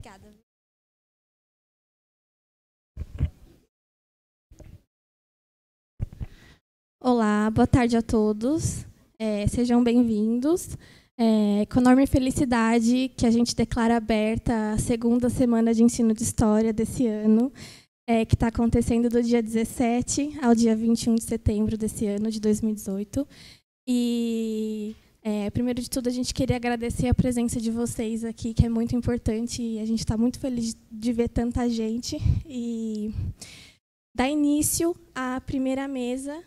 Obrigada. Olá, boa tarde a todos. Sejam bem-vindos. Com enorme felicidade que a gente declara aberta a segunda semana de ensino de História desse ano, que está acontecendo do dia 17 ao dia 21 de setembro desse ano, de 2018. E, primeiro de tudo, a gente queria agradecer a presença de vocês aqui, que é muito importante, e a gente está muito feliz de ver tanta gente. E dar início à primeira mesa,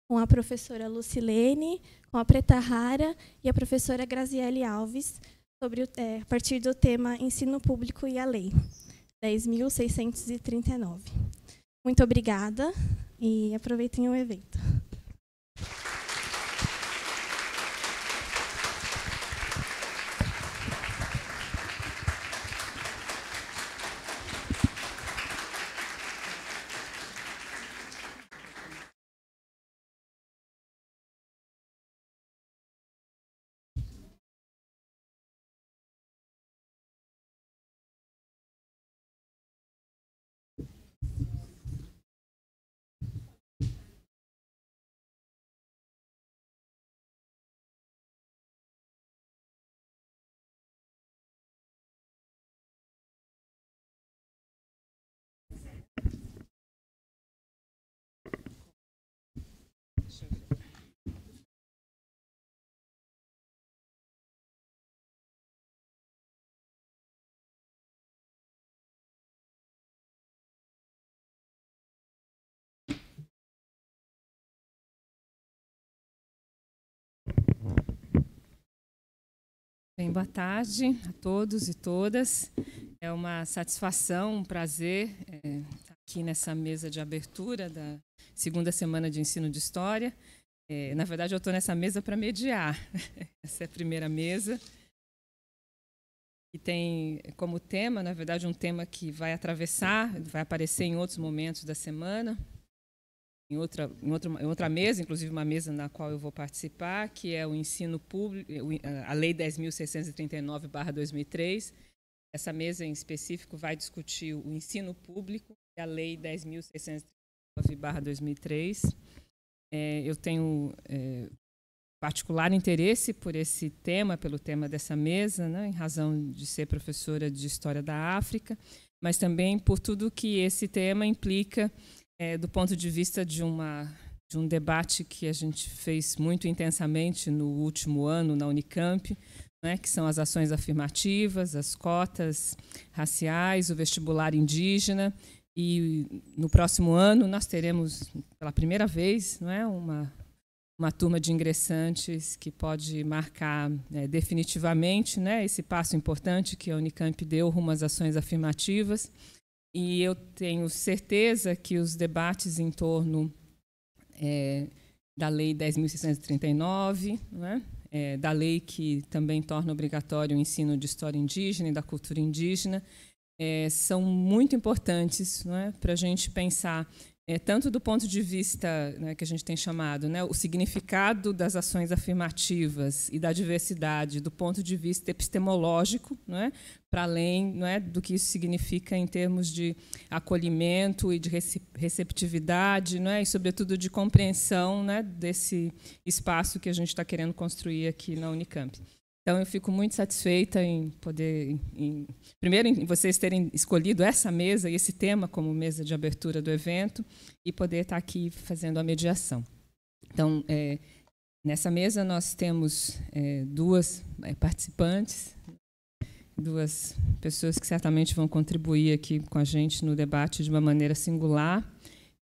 com a professora Lucilene, com a Preta Rara e a professora Graziele Alves, sobre a partir do tema Ensino Público e a Lei 10.639. Muito obrigada e aproveitem o evento. Bem, boa tarde a todos e todas. É uma satisfação, um prazer estar aqui nessa mesa de abertura da segunda semana de ensino de História. Na verdade, eu estou nessa mesa para mediar. Essa é a primeira mesa. E tem como tema, na verdade, um tema que vai atravessar, vai aparecer em outros momentos da semana, em outra mesa, inclusive uma mesa na qual eu vou participar, que é o ensino público, a Lei 10.639/2003. Essa mesa, em específico, vai discutir o ensino público e a Lei 10.639/2003. Eu tenho particular interesse por esse tema, pelo tema dessa mesa, né, em razão de ser professora de História da África, mas também por tudo que esse tema implica do ponto de vista de um debate que a gente fez muito intensamente no último ano na Unicamp, né, que são as ações afirmativas, as cotas raciais, o vestibular indígena. E no próximo ano nós teremos, pela primeira vez, não é, uma turma de ingressantes que pode marcar definitivamente, né, esse passo importante que a Unicamp deu rumo às ações afirmativas. E eu tenho certeza que os debates em torno da Lei 10.639, né, da lei que também torna obrigatório o ensino de história indígena e da cultura indígena, são muito importantes, né, para a gente pensar tanto do ponto de vista, né, que a gente tem chamado, né, o significado das ações afirmativas e da diversidade do ponto de vista epistemológico, né, para além, né, do que isso significa em termos de acolhimento e de receptividade, né, e, sobretudo, de compreensão, né, desse espaço que a gente está querendo construir aqui na Unicamp. Então, eu fico muito satisfeita em poder, primeiro, em vocês terem escolhido essa mesa e esse tema como mesa de abertura do evento e poder estar aqui fazendo a mediação. Então, nessa mesa nós temos duas participantes, duas pessoas que certamente vão contribuir aqui com a gente no debate de uma maneira singular,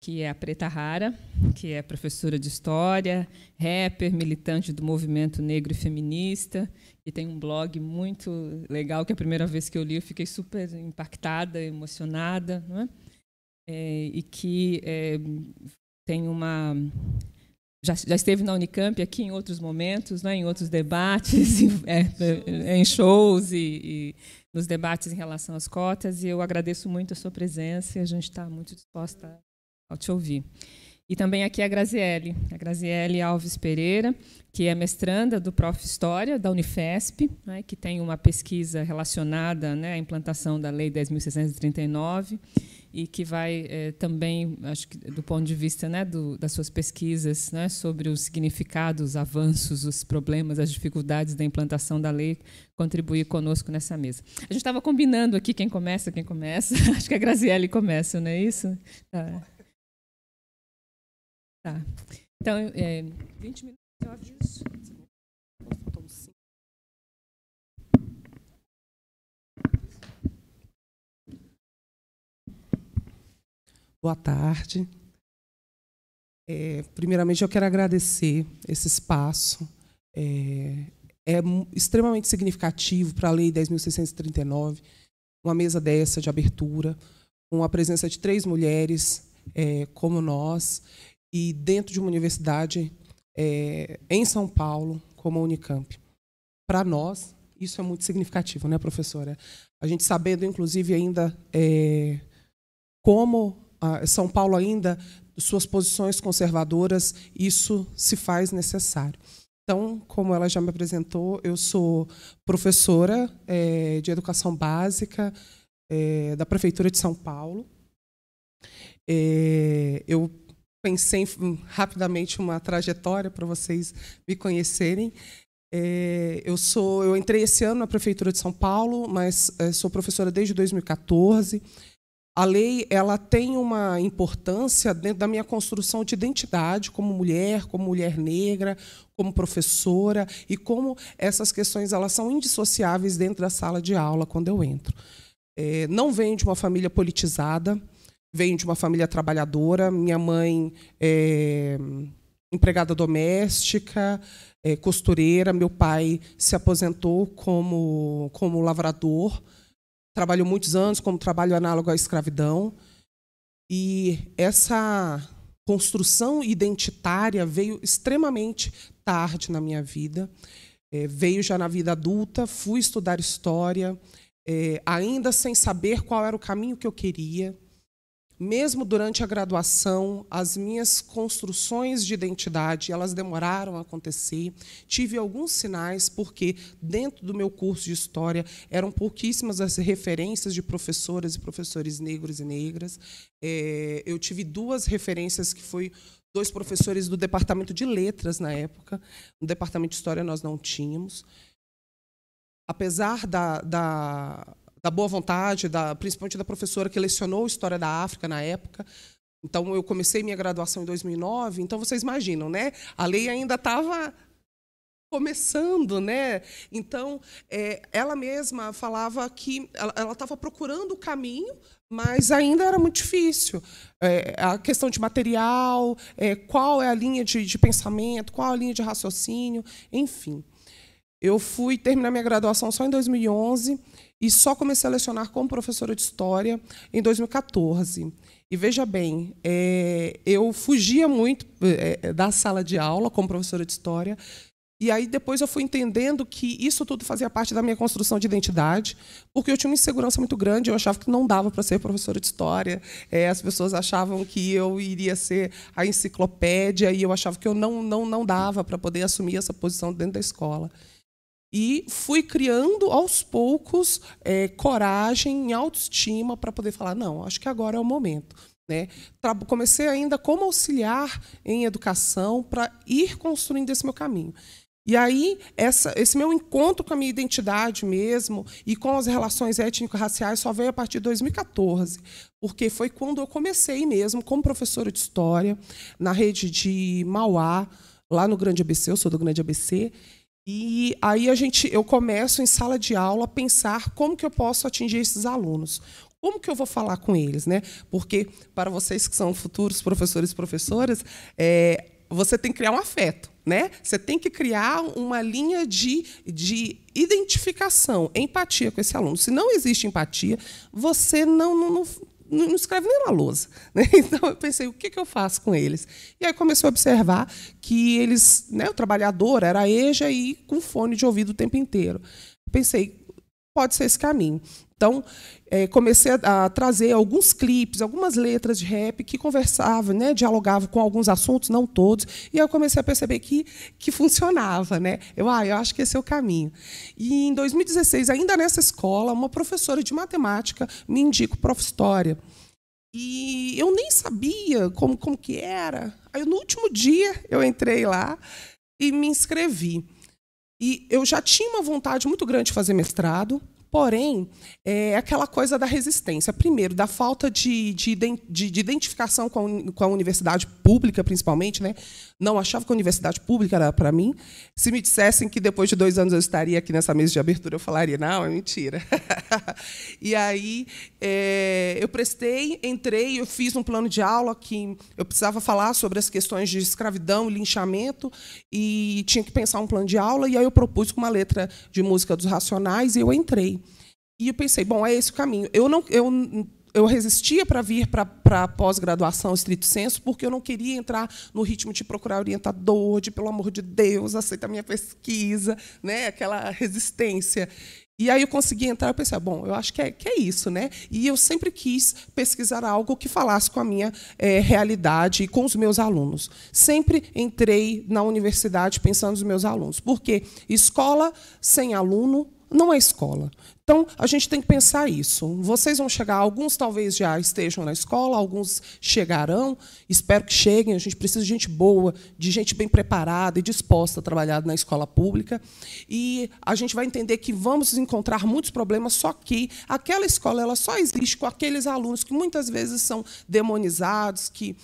que é a Preta Rara, que é professora de História, rapper, militante do movimento negro e feminista, e tem um blog muito legal, que a primeira vez que eu li eu fiquei super impactada, emocionada, não é? E que tem uma... Já esteve na Unicamp aqui em outros momentos, né, em outros debates, em shows e nos debates em relação às cotas, e eu agradeço muito a sua presença e a gente está muito disposta a te ouvir. E também aqui a Graziele Alves Pereira, que é mestranda do Prof. História da Unifesp, né, que tem uma pesquisa relacionada, né, à implantação da Lei 10.639 e que vai também, acho que do ponto de vista, né, das suas pesquisas, né, sobre os significados, os avanços, os problemas, as dificuldades da implantação da lei, contribuir conosco nessa mesa. A gente estava combinando aqui quem começa. Acho que a Graziele começa, não é isso? Tá. Então, 20 minutos, eu aviso. Boa tarde. Primeiramente, eu quero agradecer esse espaço. É extremamente significativo para a Lei 10.639, uma mesa dessa de abertura, com a presença de 3 mulheres como nós, e dentro de uma universidade em São Paulo, como a Unicamp. Para nós, isso é muito significativo, né, professora? A gente sabendo, inclusive, ainda como São Paulo ainda, suas posições conservadoras, isso se faz necessário. Então, como ela já me apresentou, eu sou professora de educação básica da Prefeitura de São Paulo. Eu pensei rapidamente uma trajetória para vocês me conhecerem. Eu entrei esse ano na Prefeitura de São Paulo, mas sou professora desde 2014. A lei ela tem uma importância dentro da minha construção de identidade como mulher negra, como professora, e como essas questões elas são indissociáveis dentro da sala de aula quando eu entro. Não venho de uma família politizada, venho de uma família trabalhadora. Minha mãe é empregada doméstica, costureira. Meu pai se aposentou como lavrador. Trabalhou muitos anos como trabalho análogo à escravidão. E essa construção identitária veio extremamente tarde na minha vida. Veio já na vida adulta, fui estudar história, ainda sem saber qual era o caminho que eu queria. Mesmo durante a graduação, as minhas construções de identidade elas demoraram a acontecer. Tive alguns sinais, porque dentro do meu curso de História eram pouquíssimas as referências de professoras e professores negros e negras. Eu tive 2 referências, que foi 2 professores do Departamento de Letras, na época. No Departamento de História nós não tínhamos. Apesar da boa vontade, principalmente da professora que lecionou História da África na época. Então, eu comecei minha graduação em 2009. Então, vocês imaginam, né? A lei ainda estava começando, né? Então, ela mesma falava que ela estava procurando o caminho, mas ainda era muito difícil. A questão de material, qual é a linha de pensamento, qual a linha de raciocínio, enfim. Eu fui terminar minha graduação só em 2011 e só comecei a lecionar como professora de História em 2014. E, veja bem, eu fugia muito da sala de aula como professora de História, e aí depois eu fui entendendo que isso tudo fazia parte da minha construção de identidade, porque eu tinha uma insegurança muito grande, eu achava que não dava para ser professora de História, as pessoas achavam que eu iria ser a enciclopédia, e eu achava que eu não dava para poder assumir essa posição dentro da escola. E fui criando, aos poucos, coragem e autoestima para poder falar, não, acho que agora é o momento. Né? Comecei ainda como auxiliar em educação para ir construindo esse meu caminho. E aí, esse meu encontro com a minha identidade mesmo e com as relações étnico-raciais só veio a partir de 2014, porque foi quando eu comecei mesmo como professora de História na rede de Mauá, lá no Grande ABC, eu sou do Grande ABC. E aí eu começo, em sala de aula, a pensar como que eu posso atingir esses alunos. Como que eu vou falar com eles? Né? Porque, para vocês que são futuros professores e professoras, você tem que criar um afeto. Né? Você tem que criar uma linha de identificação, empatia com esse aluno. Se não existe empatia, você não escreve nem na lousa. Né? Então, eu pensei, o que eu faço com eles? E aí comecei a observar que eles, né, o trabalhador era EJA e com fone de ouvido o tempo inteiro. Pensei, pode ser esse caminho. Então, comecei a trazer alguns clipes, algumas letras de rap que conversavam, né, dialogavam com alguns assuntos, não todos, e eu comecei a perceber que funcionava. Né? Eu acho que esse é o caminho. E, em 2016, ainda nessa escola, uma professora de matemática me indica o Prof. História. E eu nem sabia como que era. Aí, no último dia, eu entrei lá e me inscrevi. E eu já tinha uma vontade muito grande de fazer mestrado, porém, é aquela coisa da resistência. Primeiro, da falta de identificação com a universidade pública, principalmente. Né? Não achava que a universidade pública era para mim. Se me dissessem que depois de 2 anos eu estaria aqui nessa mesa de abertura, eu falaria, não, é mentira. E aí, eu prestei, entrei, eu fiz um plano de aula que eu precisava falar sobre as questões de escravidão e linchamento, e tinha que pensar um plano de aula, e aí eu propus com uma letra de música dos Racionais, e eu entrei. E eu pensei, bom, é esse o caminho. Eu resistia para vir para a pós-graduação, estrito senso, porque eu não queria entrar no ritmo de procurar orientador, de, pelo amor de Deus, aceita a minha pesquisa, né? Aquela resistência. E aí eu consegui entrar, eu pensei, bom, eu acho que é isso. Né? E eu sempre quis pesquisar algo que falasse com a minha realidade e com os meus alunos. Sempre entrei na universidade pensando nos meus alunos, porque escola sem aluno não é escola. Então, a gente tem que pensar isso. Vocês vão chegar, alguns talvez já estejam na escola, alguns chegarão, espero que cheguem. A gente precisa de gente boa, de gente bem preparada e disposta a trabalhar na escola pública. E a gente vai entender que vamos encontrar muitos problemas, só que aquela escola ela só existe com aqueles alunos que muitas vezes são demonizados, que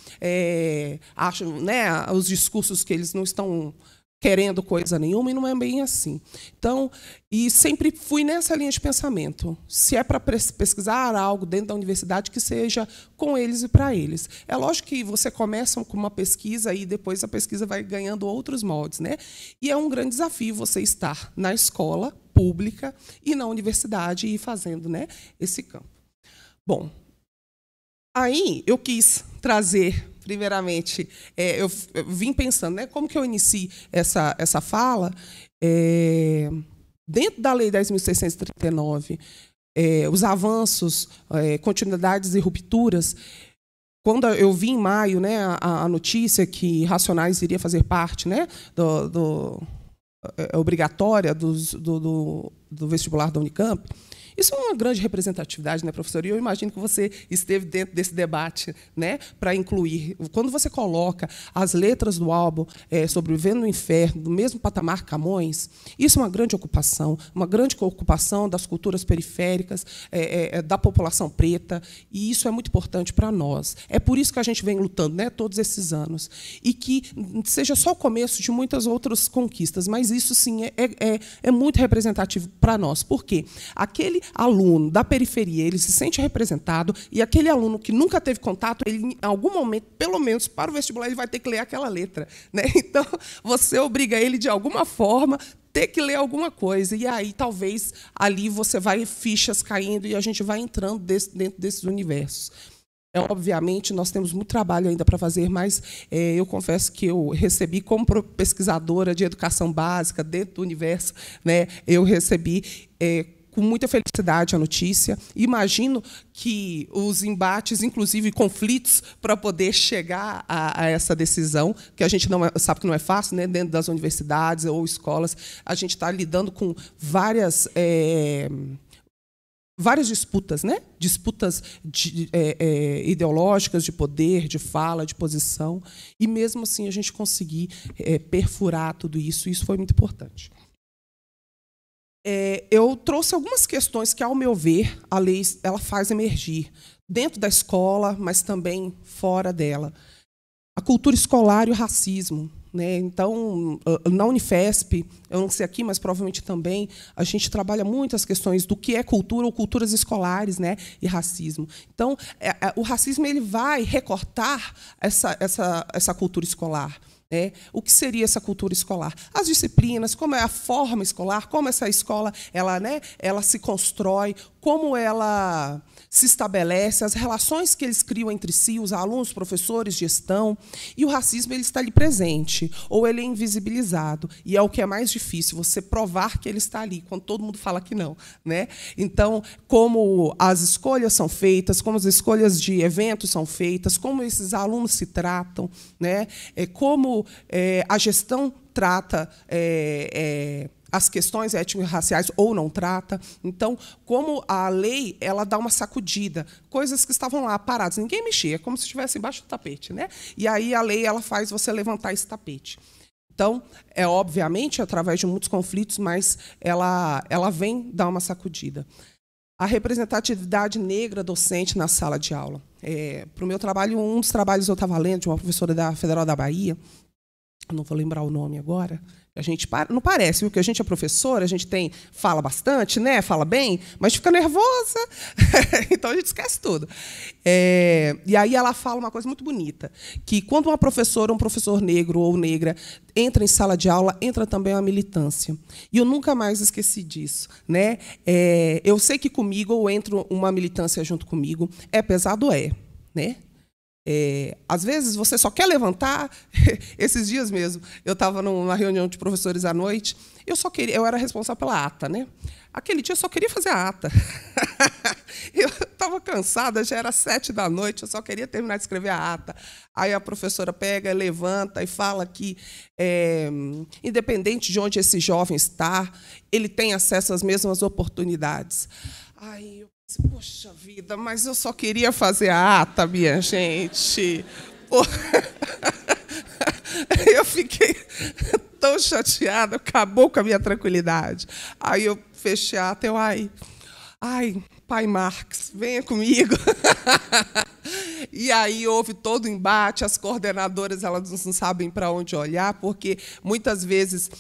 acham, né, os discursos que eles não estão querendo coisa nenhuma, e não é bem assim. Então, e sempre fui nessa linha de pensamento. Se é para pesquisar algo dentro da universidade, que seja com eles e para eles. É lógico que você começa com uma pesquisa e depois a pesquisa vai ganhando outros moldes. Né? E é um grande desafio você estar na escola pública e na universidade e ir fazendo, né, esse campo. Bom, aí eu quis trazer... Primeiramente, eu vim pensando, né, como que eu inicio essa fala. Dentro da Lei 10.639, os avanços, continuidades e rupturas, quando eu vi em maio, né, a notícia que Racionais iria fazer parte, né, obrigatória do vestibular da Unicamp, isso é uma grande representatividade, né, professor? E eu imagino que você esteve dentro desse debate, né, para incluir. Quando você coloca as letras do álbum Sobrevivendo no Inferno, do mesmo patamar que Camões, isso é uma grande ocupação das culturas periféricas, da população preta, e isso é muito importante para nós. É por isso que a gente vem lutando, né, todos esses anos. E que seja só o começo de muitas outras conquistas, mas isso, sim, é muito representativo para nós. Por quê? Aquele aluno da periferia, ele se sente representado, e aquele aluno que nunca teve contato, ele, em algum momento, pelo menos para o vestibular, ele vai ter que ler aquela letra. Né? Então, você obriga ele, de alguma forma, ter que ler alguma coisa. E aí, talvez, ali você vai fichas caindo e a gente vai entrando dentro desses universos. Obviamente, nós temos muito trabalho ainda para fazer, mas eu confesso que eu recebi, como pesquisadora de educação básica, dentro do universo, né, eu recebi... com muita felicidade a notícia. Imagino que os embates, inclusive conflitos, para poder chegar a essa decisão, que a gente sabe que não é fácil, né? Dentro das universidades ou escolas, a gente está lidando com várias disputas, né? Disputas ideológicas, de poder, de fala, de posição, e mesmo assim a gente conseguir perfurar tudo isso. Isso foi muito importante. Eu trouxe algumas questões que, ao meu ver, a lei ela faz emergir dentro da escola, mas também fora dela. A cultura escolar e o racismo. Né? Então, na Unifesp, eu não sei aqui, mas provavelmente também, a gente trabalha muito as questões do que é cultura ou culturas escolares, né? E racismo. Então, o racismo ele vai recortar essa cultura escolar. O que seria essa cultura escolar? As disciplinas, como é a forma escolar, como essa escola ela se constrói, como ela se estabelece, as relações que eles criam entre si, os alunos, professores, gestão, e o racismo ele está ali presente, ou ele é invisibilizado, e é o que é mais difícil, você provar que ele está ali, quando todo mundo fala que não, né? Então, como as escolhas são feitas, como as escolhas de eventos são feitas, como esses alunos se tratam, né? Como a gestão trata as questões étnico-raciais ou não trata. Então, como a lei ela dá uma sacudida, coisas que estavam lá paradas, ninguém mexia, como se estivesse embaixo do tapete, né? E aí a lei ela faz você levantar esse tapete. Então, obviamente através de muitos conflitos, mas ela vem dar uma sacudida. A representatividade negra docente na sala de aula. Para o meu trabalho, um dos trabalhos eu estava lendo de uma professora da Federal da Bahia, não vou lembrar o nome agora. A gente não parece, viu? Que a gente é professora, a gente fala bastante, né? Fala bem, mas fica nervosa, então a gente esquece tudo. E aí ela fala uma coisa muito bonita, que quando uma professora, um professor negro ou negra entra em sala de aula, entra também uma militância. E eu nunca mais esqueci disso, né? Eu sei que comigo ou entra uma militância junto comigo, é pesado, né? Às vezes você só quer levantar. Esses dias mesmo, eu estava numa reunião de professores à noite, eu era responsável pela ata, né? Aquele dia eu só queria fazer a ata. Eu estava cansada, já era 19h, eu só queria terminar de escrever a ata. Aí a professora pega, levanta e fala que, independente de onde esse jovem está, ele tem acesso às mesmas oportunidades. Ai, eu pensei, poxa vida, mas eu só queria fazer a ata, minha gente. Eu fiquei tão chateada, acabou com a minha tranquilidade. Aí eu fechei a ata, ai, pai Marx, venha comigo. E aí houve todo o embate, as coordenadoras elas não sabem para onde olhar, porque muitas vezes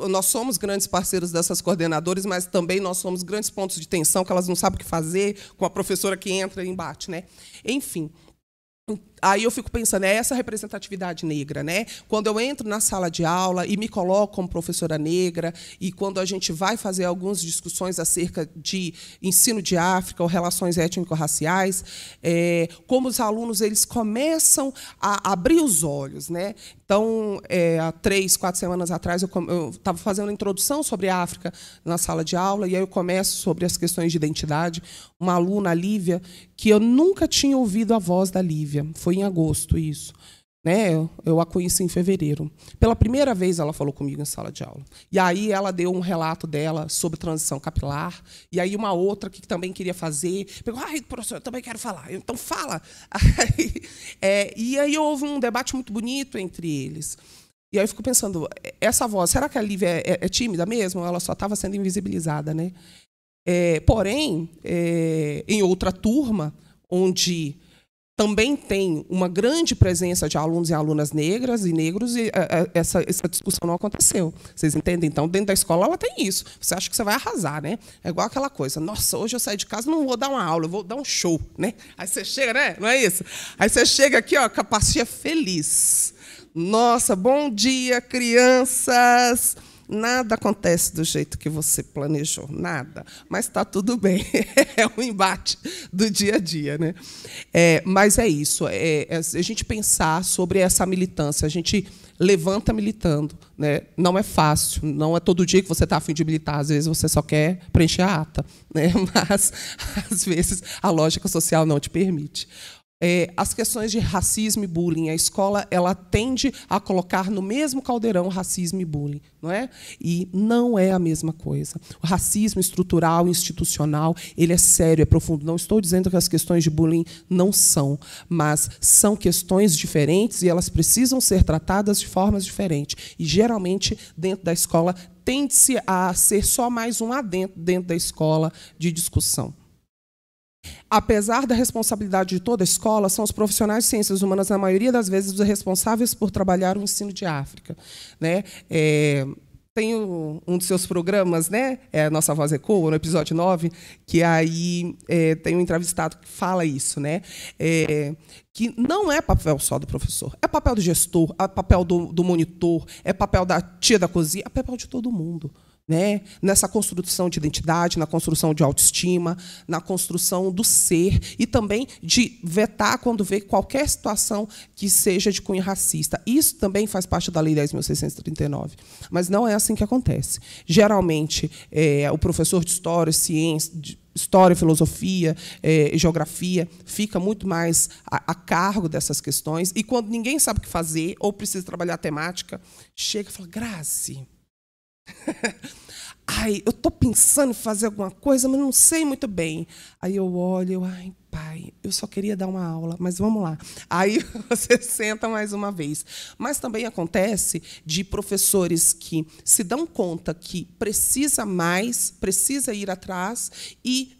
nós somos grandes parceiros dessas coordenadoras, mas também nós somos grandes pontos de tensão, que elas não sabem o que fazer com a professora que entra em embate, né? Enfim. Aí eu fico pensando, essa representatividade negra, né? Quando eu entro na sala de aula e me coloco como professora negra, e quando a gente vai fazer algumas discussões acerca de ensino de África ou relações étnico-raciais, como os alunos eles começam a abrir os olhos, né? Então, há 3, 4 semanas atrás, eu estava fazendo uma introdução sobre a África na sala de aula, e aí eu começo sobre as questões de identidade. Uma aluna, a Lívia, que eu nunca tinha ouvido a voz da Lívia, foi em agosto isso, né? Eu a conheci em fevereiro. Pela primeira vez ela falou comigo em sala de aula. E aí ela deu um relato dela sobre transição capilar, e aí uma outra que também queria fazer, pegou, professor, eu também quero falar. Então fala. E aí houve um debate muito bonito entre eles. E aí eu fico pensando, essa voz, será que a Lívia é tímida mesmo? Ou ela só estava sendo invisibilizada, né? Porém, em outra turma, onde também tem uma grande presença de alunos e alunas negras e negros, e essa discussão não aconteceu. Vocês entendem? Então, dentro da escola, ela tem isso. Você acha que você vai arrasar, né? É igual aquela coisa. Nossa, hoje eu saí de casa, não vou dar uma aula, eu vou dar um show, né? Aí você chega, né? Não é isso? Aí você chega aqui, ó, com a pastinha feliz. Nossa, bom dia, crianças! Nada acontece do jeito que você planejou, nada. Mas está tudo bem. É um embate do dia a dia, né? Mas é isso. A gente pensar sobre essa militância. A gente levanta militando, né? Não é fácil. Não é todo dia que você está a fim de militar. Às vezes você só quer preencher a ata, né? Mas, às vezes, a lógica social não te permite. As questões de racismo e bullying, a escola ela tende a colocar no mesmo caldeirão racismo e bullying, não é? E não é a mesma coisa. O racismo estrutural, institucional, ele é sério, é profundo. Não estou dizendo que as questões de bullying não são, mas são questões diferentes e elas precisam ser tratadas de formas diferentes. E, geralmente, dentro da escola, tende-se a ser só mais um adentro dentro da escola de discussão. Apesar da responsabilidade de toda a escola, são os profissionais de ciências humanas, na maioria das vezes, os responsáveis por trabalhar o ensino de África, né? Tem um dos seus programas, né? A Nossa Voz Ecoa, no episódio 9, que aí tem um entrevistado que fala isso, né? Que não é papel só do professor, é papel do gestor, é papel do monitor, é papel da tia da cozinha, é papel de todo mundo. né, nessa construção de identidade, na construção de autoestima, na construção do ser, e também de vetar quando vê qualquer situação que seja de cunho racista. Isso também faz parte da Lei 10.639. Mas não é assim que acontece. Geralmente, o professor de história, ciência, história, filosofia, geografia, fica muito mais a cargo dessas questões, e quando ninguém sabe o que fazer, ou precisa trabalhar a temática, chega e fala: Grazi, ai, eu estou pensando em fazer alguma coisa, mas não sei muito bem. Aí eu olho, ai, pai, eu só queria dar uma aula, mas vamos lá. Aí você senta mais uma vez. Mas também acontece de professores que se dão conta que precisa mais, precisa ir atrás, e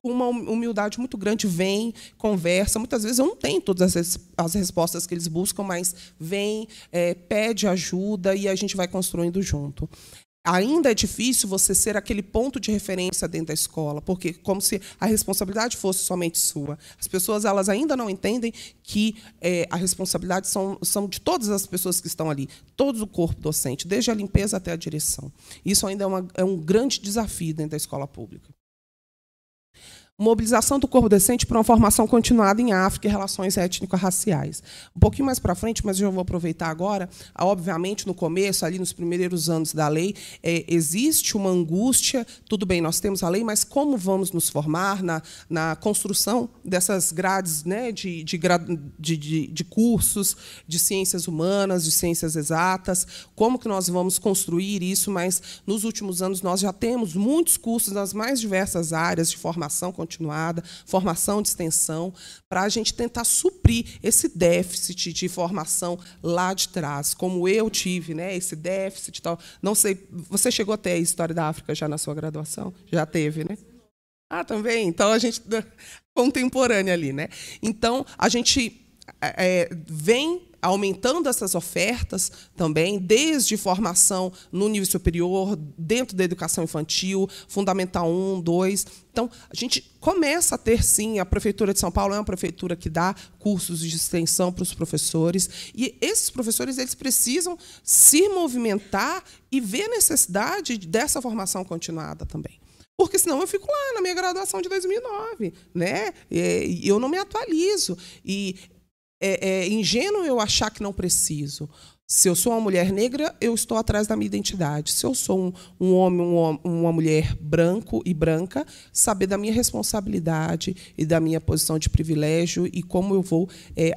com uma humildade muito grande vem, conversa. Muitas vezes eu não tenho todas as respostas que eles buscam, mas vem, pede ajuda, e a gente vai construindo junto. Ainda é difícil você ser aquele ponto de referência dentro da escola, porque como se a responsabilidade fosse somente sua. As pessoas, elas ainda não entendem que a responsabilidade são de todas as pessoas que estão ali, todo o corpo docente, desde a limpeza até a direção. Isso ainda é um grande desafio dentro da escola pública. Mobilização do corpo docente para uma formação continuada em África e relações étnico-raciais. Um pouquinho mais para frente, mas eu vou aproveitar agora. Obviamente, no começo, ali nos primeiros anos da lei, existe uma angústia. Tudo bem, nós temos a lei, mas como vamos nos formar na construção dessas grades, né, de cursos de ciências humanas, de ciências exatas? Como que nós vamos construir isso? Mas, nos últimos anos, nós já temos muitos cursos nas mais diversas áreas de formação continuada, formação de extensão, para a gente tentar suprir esse déficit de formação lá de trás, como eu tive, né, esse déficit. Tal. Não sei, você chegou até a História da África já na sua graduação? Já teve, né? Ah, também? Então, a gente contemporânea ali, né? Então, a gente vem aumentando essas ofertas também, desde formação no nível superior, dentro da educação infantil, Fundamental 1, 2. Então, a gente começa a ter, sim, a Prefeitura de São Paulo é uma prefeitura que dá cursos de extensão para os professores, e esses professores, eles precisam se movimentar e ver a necessidade dessa formação continuada também. Porque senão eu fico lá na minha graduação de 2009, né? E eu não me atualizo. E é ingênuo eu achar que não preciso. Se eu sou uma mulher negra, eu estou atrás da minha identidade. Se eu sou um homem, uma mulher branco e branca, saber da minha responsabilidade e da minha posição de privilégio e como eu vou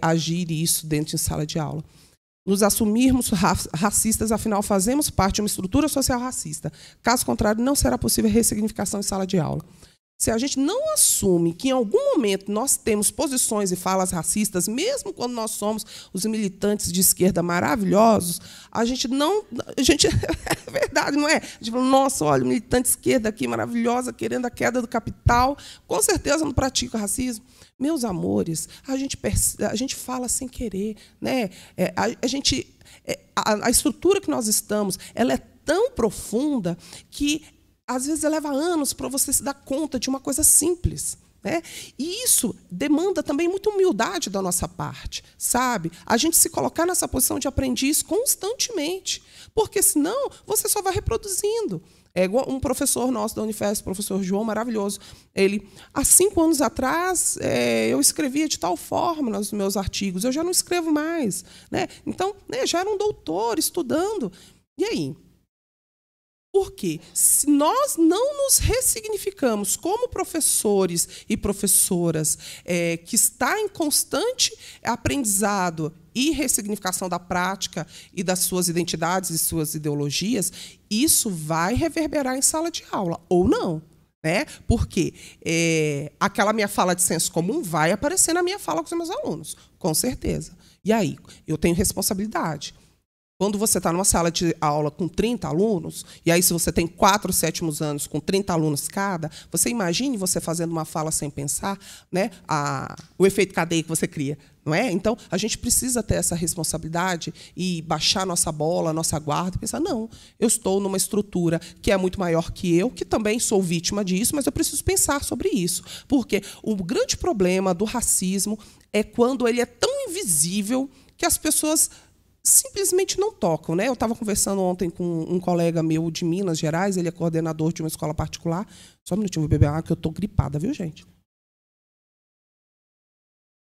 agir isso dentro de sala de aula. Nos assumirmos racistas, afinal, fazemos parte de uma estrutura social racista. Caso contrário, não será possível ressignificação em sala de aula. Se a gente não assume que, em algum momento, nós temos posições e falas racistas, mesmo quando nós somos os militantes de esquerda maravilhosos, a gente não... é verdade, não é? A gente fala: nossa, olha, militante de esquerda aqui, maravilhosa, querendo a queda do capital, com certeza não pratica racismo. Meus amores, a gente fala sem querer, né? A estrutura que nós estamos, ela é tão profunda que às vezes leva anos para você se dar conta de uma coisa simples, né? E isso demanda também muita humildade da nossa parte, sabe? A gente se colocar nessa posição de aprendiz constantemente, porque senão você só vai reproduzindo. É igual um professor nosso da Unifesp, o professor João, maravilhoso. Ele, há 5 anos atrás, eu escrevia de tal forma nos meus artigos, eu já não escrevo mais, né? Então, já era um doutor estudando. E aí? Porque, se nós não nos ressignificamos como professores e professoras que está em constante aprendizado e ressignificação da prática e das suas identidades e suas ideologias, isso vai reverberar em sala de aula, ou não. Né? Porque aquela minha fala de senso comum vai aparecer na minha fala com os meus alunos, com certeza. E aí, eu tenho responsabilidade. Quando você está numa sala de aula com 30 alunos, e aí se você tem 4 sétimos anos com 30 alunos cada, você imagine você fazendo uma fala sem pensar, né, o efeito cadeia que você cria. Não é? Então, a gente precisa ter essa responsabilidade e baixar nossa bola, nossa guarda, e pensar: não, eu estou numa estrutura que é muito maior que eu, que também sou vítima disso, mas eu preciso pensar sobre isso. Porque o grande problema do racismo é quando ele é tão invisível que as pessoas simplesmente não tocam, né? Eu estava conversando ontem com um colega meu de Minas Gerais, ele é coordenador de uma escola particular. Só um minutinho, vou beber água, que eu estou gripada, viu, gente?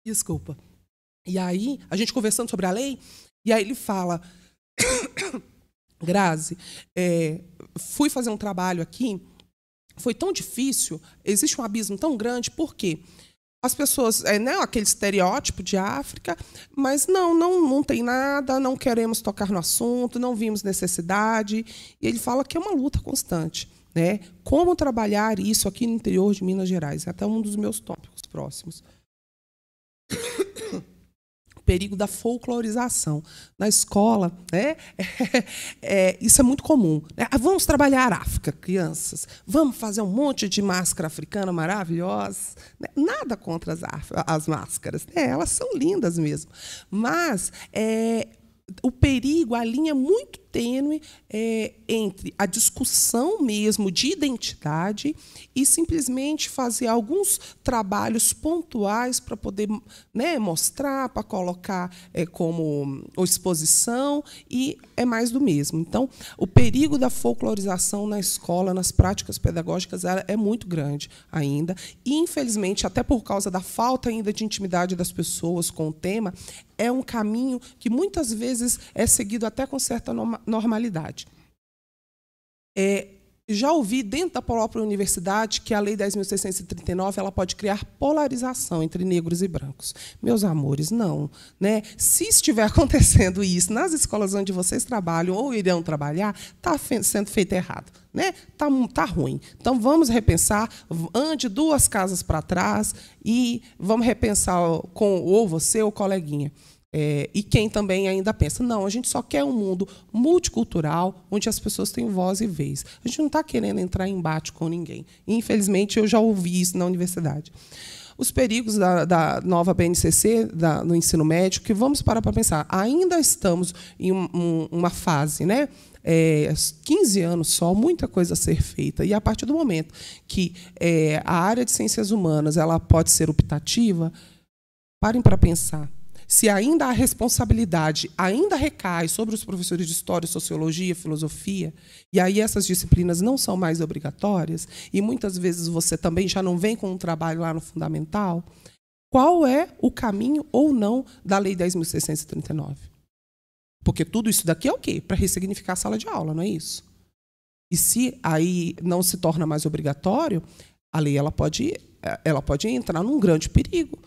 Desculpa. E aí, a gente conversando sobre a lei, e aí ele fala, Grazi, fui fazer um trabalho aqui, foi tão difícil, existe um abismo tão grande, por quê? As pessoas, aquele estereótipo de África, mas não tem nada, não queremos tocar no assunto, não vimos necessidade. E ele fala que é uma luta constante, né? Como trabalhar isso aqui no interior de Minas Gerais? É até um dos meus tópicos próximos. O perigo da folclorização. Na escola, né? Isso é muito comum. Vamos trabalhar a África, crianças. Vamos fazer um monte de máscara africana maravilhosa. Nada contra as máscaras. Elas são lindas mesmo. Mas o perigo, a linha muito tênue entre a discussão mesmo de identidade e simplesmente fazer alguns trabalhos pontuais para poder, né, mostrar, para colocar como exposição, e é mais do mesmo. Então, o perigo da folclorização na escola, nas práticas pedagógicas, é muito grande ainda. E, infelizmente, até por causa da falta ainda de intimidade das pessoas com o tema, é um caminho que muitas vezes é seguido até com certa normalidade. Já ouvi dentro da própria universidade que a Lei 10.639 ela pode criar polarização entre negros e brancos. Meus amores, não. Né? Se estiver acontecendo isso nas escolas onde vocês trabalham ou irão trabalhar, está sendo feito errado. Né? Tá ruim. Então, vamos repensar, ande 2 casas para trás e vamos repensar com ou você ou coleguinha. E quem também ainda pensa, não, a gente só quer um mundo multicultural, onde as pessoas têm voz e vez. A gente não está querendo entrar em embate com ninguém. E, infelizmente, eu já ouvi isso na universidade. Os perigos da nova BNCC, no ensino médio, que vamos parar para pensar, ainda estamos em uma fase, né? 15 anos só, muita coisa a ser feita. E, a partir do momento que a área de ciências humanas ela pode ser optativa, parem para pensar. Se ainda a responsabilidade ainda recai sobre os professores de História, Sociologia, Filosofia, e aí essas disciplinas não são mais obrigatórias, e muitas vezes você também já não vem com um trabalho lá no fundamental, qual é o caminho ou não da Lei 10.639? Porque tudo isso daqui é o quê? Para ressignificar a sala de aula, não é isso? E se aí não se torna mais obrigatório, a lei ela pode entrar num grande perigo.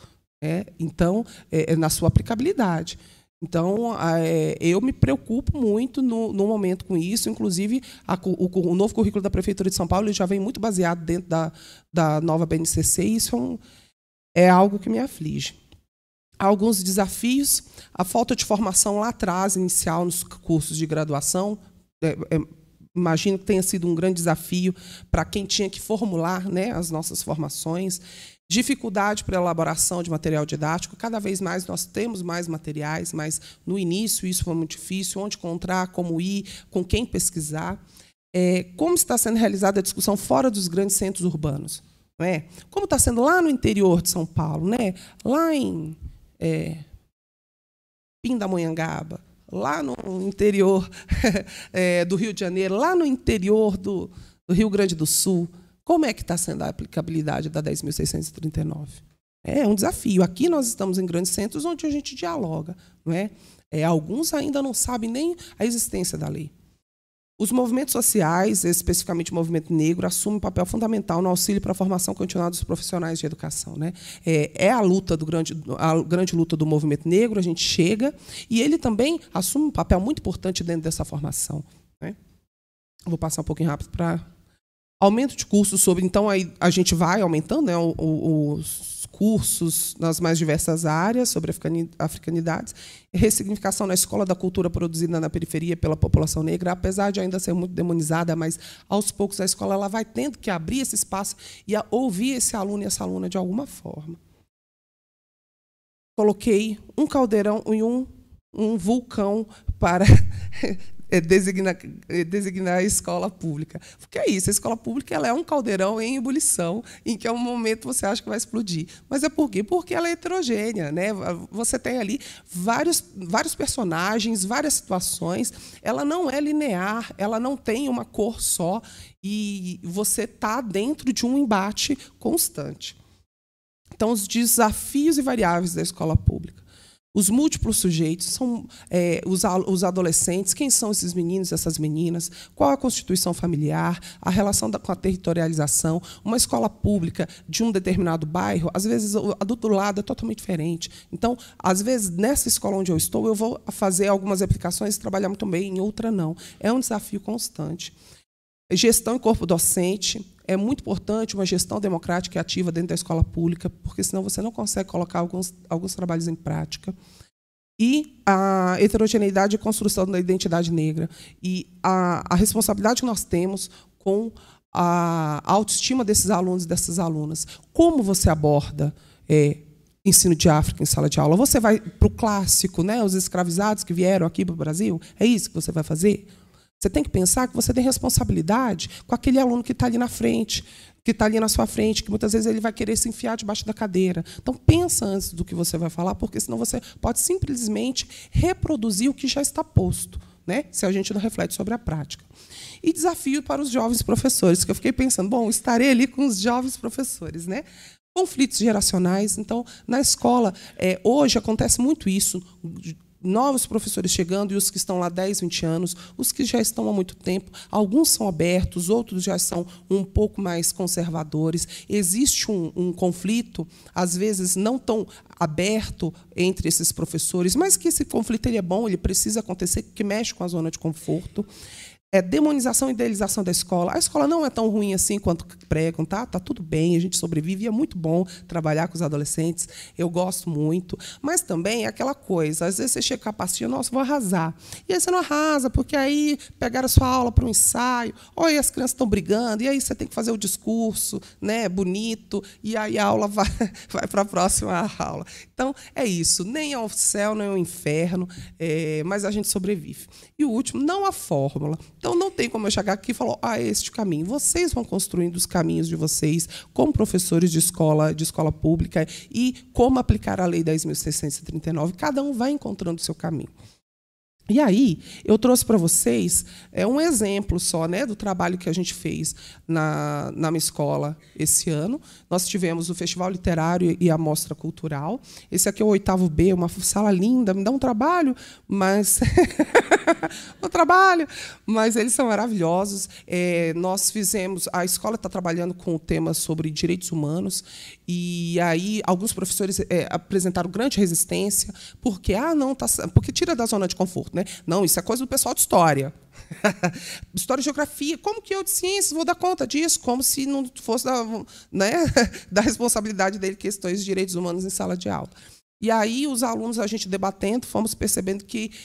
Então, na sua aplicabilidade. Então, eu me preocupo muito no momento com isso. Inclusive, o novo currículo da Prefeitura de São Paulo ele já vem muito baseado dentro da nova BNCC, e isso é algo que me aflige. Há alguns desafios. A falta de formação lá atrás, inicial, nos cursos de graduação, imagino que tenha sido um grande desafio para quem tinha que formular, né, as nossas formações. Dificuldade para a elaboração de material didático. Cada vez mais nós temos mais materiais, mas, no início, isso foi muito difícil. Onde encontrar, como ir, com quem pesquisar. Como está sendo realizada a discussão fora dos grandes centros urbanos? Não é? Como está sendo lá no interior de São Paulo, né? Lá em Pindamonhangaba, lá no interior do Rio de Janeiro, lá no interior do Rio Grande do Sul. Como é que está sendo a aplicabilidade da 10.639? É um desafio. Aqui nós estamos em grandes centros onde a gente dialoga. Não é? Alguns ainda não sabem nem a existência da lei. Os movimentos sociais, especificamente o movimento negro, assumem um papel fundamental no auxílio para a formação continuada dos profissionais de educação. Né? A grande luta do movimento negro, a gente chega, e ele também assume um papel muito importante dentro dessa formação. Né? Vou passar um pouquinho rápido para... Aumento de cursos sobre... Então, aí a gente vai aumentando, né, os cursos nas mais diversas áreas sobre africanidades. Ressignificação na escola da cultura produzida na periferia pela população negra, apesar de ainda ser muito demonizada, mas, aos poucos, a escola ela vai tendo que abrir esse espaço e ouvir esse aluno e essa aluna de alguma forma. Coloquei um caldeirão e um vulcão para... designar a escola pública. Porque é isso, a escola pública ela é um caldeirão em ebulição, em que é um momento você acha que vai explodir. Mas é por quê? Porque ela é heterogênea, né? Você tem ali vários personagens, várias situações. Ela não é linear, ela não tem uma cor só, e você está dentro de um embate constante. Então, os desafios e variáveis da escola pública. Os múltiplos sujeitos são os adolescentes, quem são esses meninos e essas meninas, qual a constituição familiar, a relação com a territorialização. Uma escola pública de um determinado bairro, às vezes, a do outro lado é totalmente diferente. Então, às vezes, nessa escola onde eu estou, eu vou fazer algumas aplicações e trabalhar muito bem, em outra não. É um desafio constante. Gestão e corpo docente. É muito importante uma gestão democrática e ativa dentro da escola pública, porque senão você não consegue colocar alguns trabalhos em prática. E a heterogeneidade e construção da identidade negra. E a responsabilidade que nós temos com a autoestima desses alunos e dessas alunas. Como você aborda ensino de África em sala de aula? Você vai para o clássico, né, os escravizados que vieram aqui para o Brasil? É isso que você vai fazer? Você tem que pensar que você tem responsabilidade com aquele aluno que está ali na frente, que está ali na sua frente, que muitas vezes ele vai querer se enfiar debaixo da cadeira. Então, pensa antes do que você vai falar, porque senão você pode simplesmente reproduzir o que já está posto, né, se a gente não reflete sobre a prática. E desafio para os jovens professores, que eu fiquei pensando, bom, estarei ali com os jovens professores, né? Conflitos geracionais. Então, na escola, hoje acontece muito isso, novos professores chegando e os que estão lá 10, 20 anos, os que já estão há muito tempo, alguns são abertos, outros já são um pouco mais conservadores. Existe um conflito, às vezes não tão aberto entre esses professores, mas que esse conflito ele é bom, ele precisa acontecer, porque mexe com a zona de conforto. Demonização e idealização da escola. A escola não é tão ruim assim quanto pregam, tá? Tá tudo bem, a gente sobrevive, e é muito bom trabalhar com os adolescentes, eu gosto muito. Mas também é aquela coisa, às vezes você chega com a pastinha, nossa, vou arrasar. E aí você não arrasa, porque aí pegaram a sua aula para um ensaio, ou aí as crianças estão brigando, e aí você tem que fazer o discurso, né, bonito, e aí a aula vai para a próxima aula. Então, é isso, nem ao céu, nem ao inferno, mas a gente sobrevive. E o último, não há fórmula. Então, não tem como eu chegar aqui e falar, este caminho. Vocês vão construindo os caminhos de vocês, como professores de escola pública, e como aplicar a Lei 10.639. Cada um vai encontrando o seu caminho. E aí, eu trouxe para vocês um exemplo só, né, do trabalho que a gente fez na minha escola esse ano. Nós tivemos o Festival Literário e a Mostra Cultural. Esse aqui é o 8º B, uma sala linda, me dá um trabalho, mas mas eles são maravilhosos. Nós fizemos, a escola está trabalhando com o tema sobre direitos humanos, e aí alguns professores apresentaram grande resistência, porque porque tira da zona de conforto. Né? Não, isso é coisa do pessoal de história. História e geografia. Como que eu de ciências vou dar conta disso? Como se não fosse da responsabilidade dele questões de direitos humanos em sala de aula. E aí, os alunos, a gente debatendo,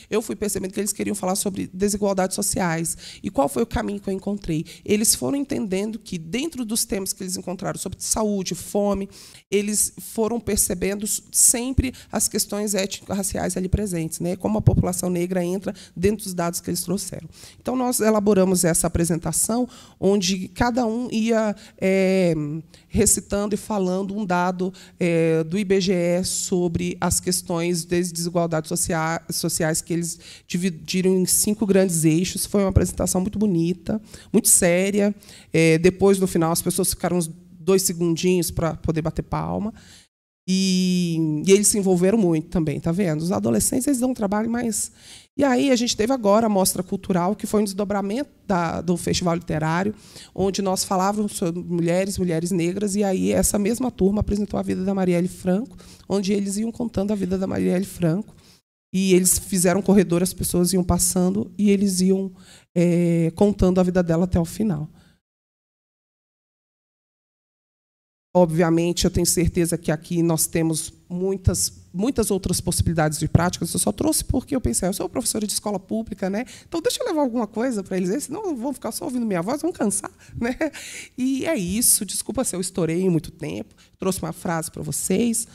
eu fui percebendo que eles queriam falar sobre desigualdades sociais. E qual foi o caminho que eu encontrei? Eles foram entendendo que, dentro dos temas que eles encontraram sobre saúde, fome, eles foram percebendo sempre as questões étnico-raciais ali presentes, né? Como a população negra entra dentro dos dados que eles trouxeram. Então, nós elaboramos essa apresentação, onde cada um ia recitando e falando um dado do IBGE sobre as questões das desigualdades sociais, que eles dividiram em 5 grandes eixos. Foi uma apresentação muito bonita, muito séria. Depois, no final, as pessoas ficaram uns 2 segundinhos para poder bater palma. E eles se envolveram muito também, tá vendo? Os adolescentes eles dão um trabalho mais... E aí a gente teve agora a Mostra Cultural, que foi um desdobramento do Festival Literário, onde nós falávamos sobre mulheres negras, e aí essa mesma turma apresentou a vida da Marielle Franco, onde eles iam contando a vida da Marielle Franco, e eles fizeram um corredor, as pessoas iam passando, e eles iam contando a vida dela até o final. Obviamente, eu tenho certeza que aqui nós temos muitas outras possibilidades de práticas. Eu só trouxe porque eu pensei, eu sou professora de escola pública, né? Então deixa eu levar alguma coisa para eles, senão vão ficar só ouvindo minha voz, vão cansar, né? E é isso. Desculpa se eu estourei em muito tempo. Trouxe uma frase para vocês.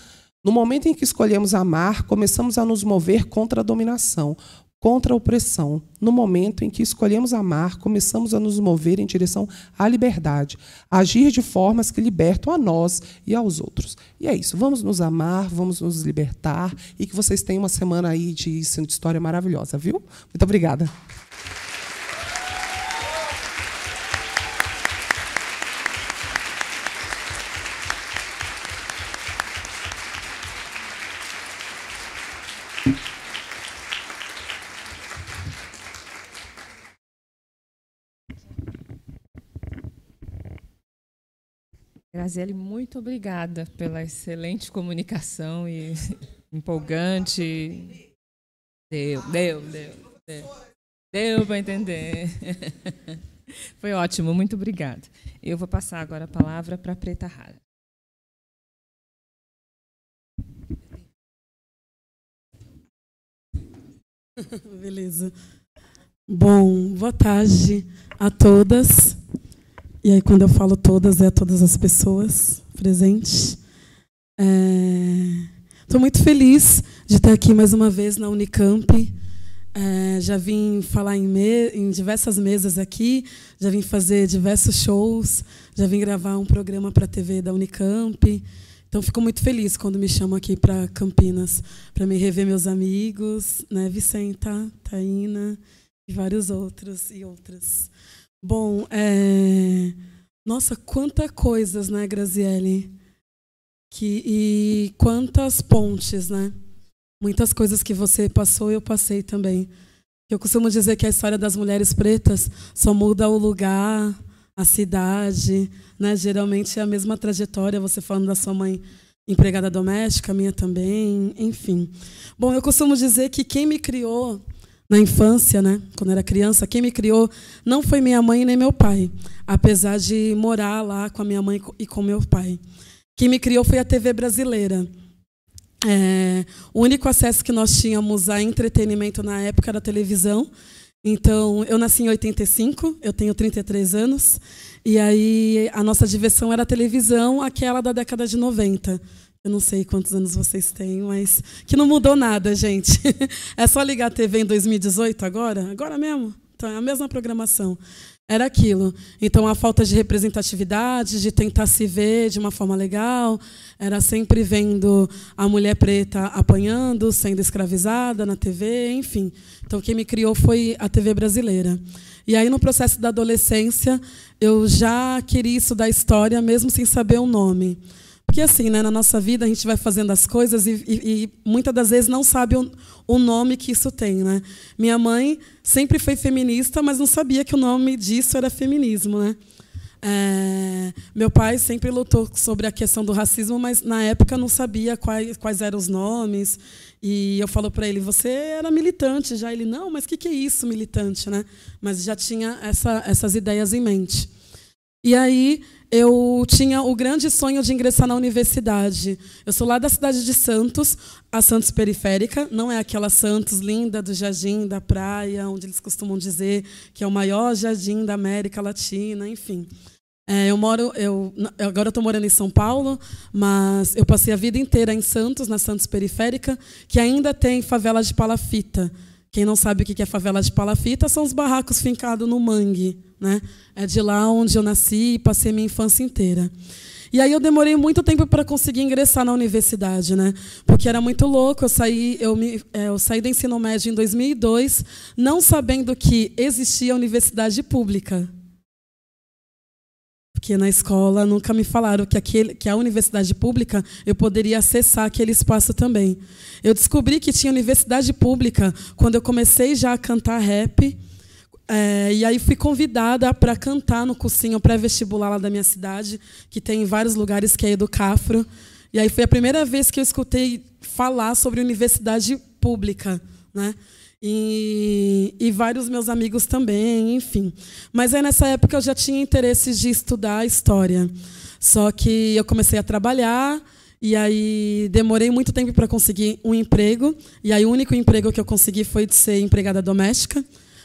No momento em que escolhemos amar, começamos a nos mover contra a dominação. contra a opressão. No momento em que escolhemos amar, começamos a nos mover em direção à liberdade, a agir de formas que libertam a nós e aos outros. E é isso. Vamos nos amar, vamos nos libertar e que vocês tenham uma semana aí de ensino de história maravilhosa, viu? Muito obrigada. Graziele, muito obrigada pela excelente comunicação e empolgante. Deu para entender. Foi ótimo, muito obrigada. Eu vou passar agora a palavra para a Preta Rara. Beleza. Bom, boa tarde a todas. E aí, quando eu falo todas, é todas as pessoas presentes. Estou muito feliz de estar aqui mais uma vez na Unicamp. Já vim falar em diversas mesas aqui, já vim fazer diversos shows, já vim gravar um programa para a TV da Unicamp. Então, fico muito feliz quando me chamam aqui para Campinas, para me rever meus amigos, né, Vicenta, Taína e vários outros e outras. Bom, nossa, quantas coisas, né, Graziele? E quantas pontes, né? Muitas coisas que você passou, eu passei também. Eu costumo dizer que a história das mulheres pretas só muda o lugar, a cidade, né? Geralmente é a mesma trajetória, você falando da sua mãe empregada doméstica, a minha também, enfim. Bom, eu costumo dizer que quem me criou na infância, né, quando era criança, quem me criou não foi minha mãe nem meu pai, apesar de morar lá com a minha mãe e com meu pai. Quem me criou foi a TV brasileira. O único acesso que nós tínhamos a entretenimento na época era a televisão. Então, eu nasci em 85, eu tenho 33 anos, e aí a nossa diversão era a televisão, aquela da década de 90. Eu não sei quantos anos vocês têm, mas que não mudou nada, gente. É só ligar a TV em 2018 agora mesmo. Então, é a mesma programação. Era aquilo. Então, a falta de representatividade, de tentar se ver de uma forma legal, era sempre vendo a mulher preta apanhando, sendo escravizada na TV, enfim. Então, quem me criou foi a TV brasileira. E aí, no processo da adolescência, eu já queria estudar história, mesmo sem saber o nome. Porque, assim, né, na nossa vida, a gente vai fazendo as coisas e muitas das vezes não sabe o nome que isso tem, né? Minha mãe sempre foi feminista, mas não sabia que o nome disso era feminismo, né? Meu pai sempre lutou sobre a questão do racismo, mas, na época, não sabia quais eram os nomes. E eu falo para ele, você era militante já. Ele, não, mas o que é isso, militante, né? Mas já tinha essas ideias em mente. E aí, eu tinha o grande sonho de ingressar na universidade. Eu sou lá da cidade de Santos, a Santos periférica, não é aquela Santos linda do jardim, da praia, onde eles costumam dizer que é o maior jardim da América Latina, enfim. Agora eu estou morando em São Paulo, mas eu passei a vida inteira em Santos, na Santos periférica, que ainda tem favela de palafita. Quem não sabe o que é favela de palafita são os barracos fincados no mangue, né? É de lá onde eu nasci e passei minha infância inteira. E aí eu demorei muito tempo para conseguir ingressar na universidade, né? Porque era muito louco. Eu saí do ensino médio em 2002, não sabendo que existia universidade pública. Porque na escola nunca me falaram que a universidade pública eu poderia acessar aquele espaço também. Eu descobri que tinha universidade pública quando eu comecei já a cantar rap. E aí fui convidada para cantar no cursinho pré-vestibular lá da minha cidade, que tem em vários lugares, que é Educafro. E aí foi a primeira vez que eu escutei falar sobre universidade pública, né? E vários meus amigos também, enfim. Mas aí, nessa época, eu já tinha interesse de estudar história. Só que eu comecei a trabalhar, e aí demorei muito tempo para conseguir um emprego. E aí o único emprego que eu consegui foi de ser empregada doméstica,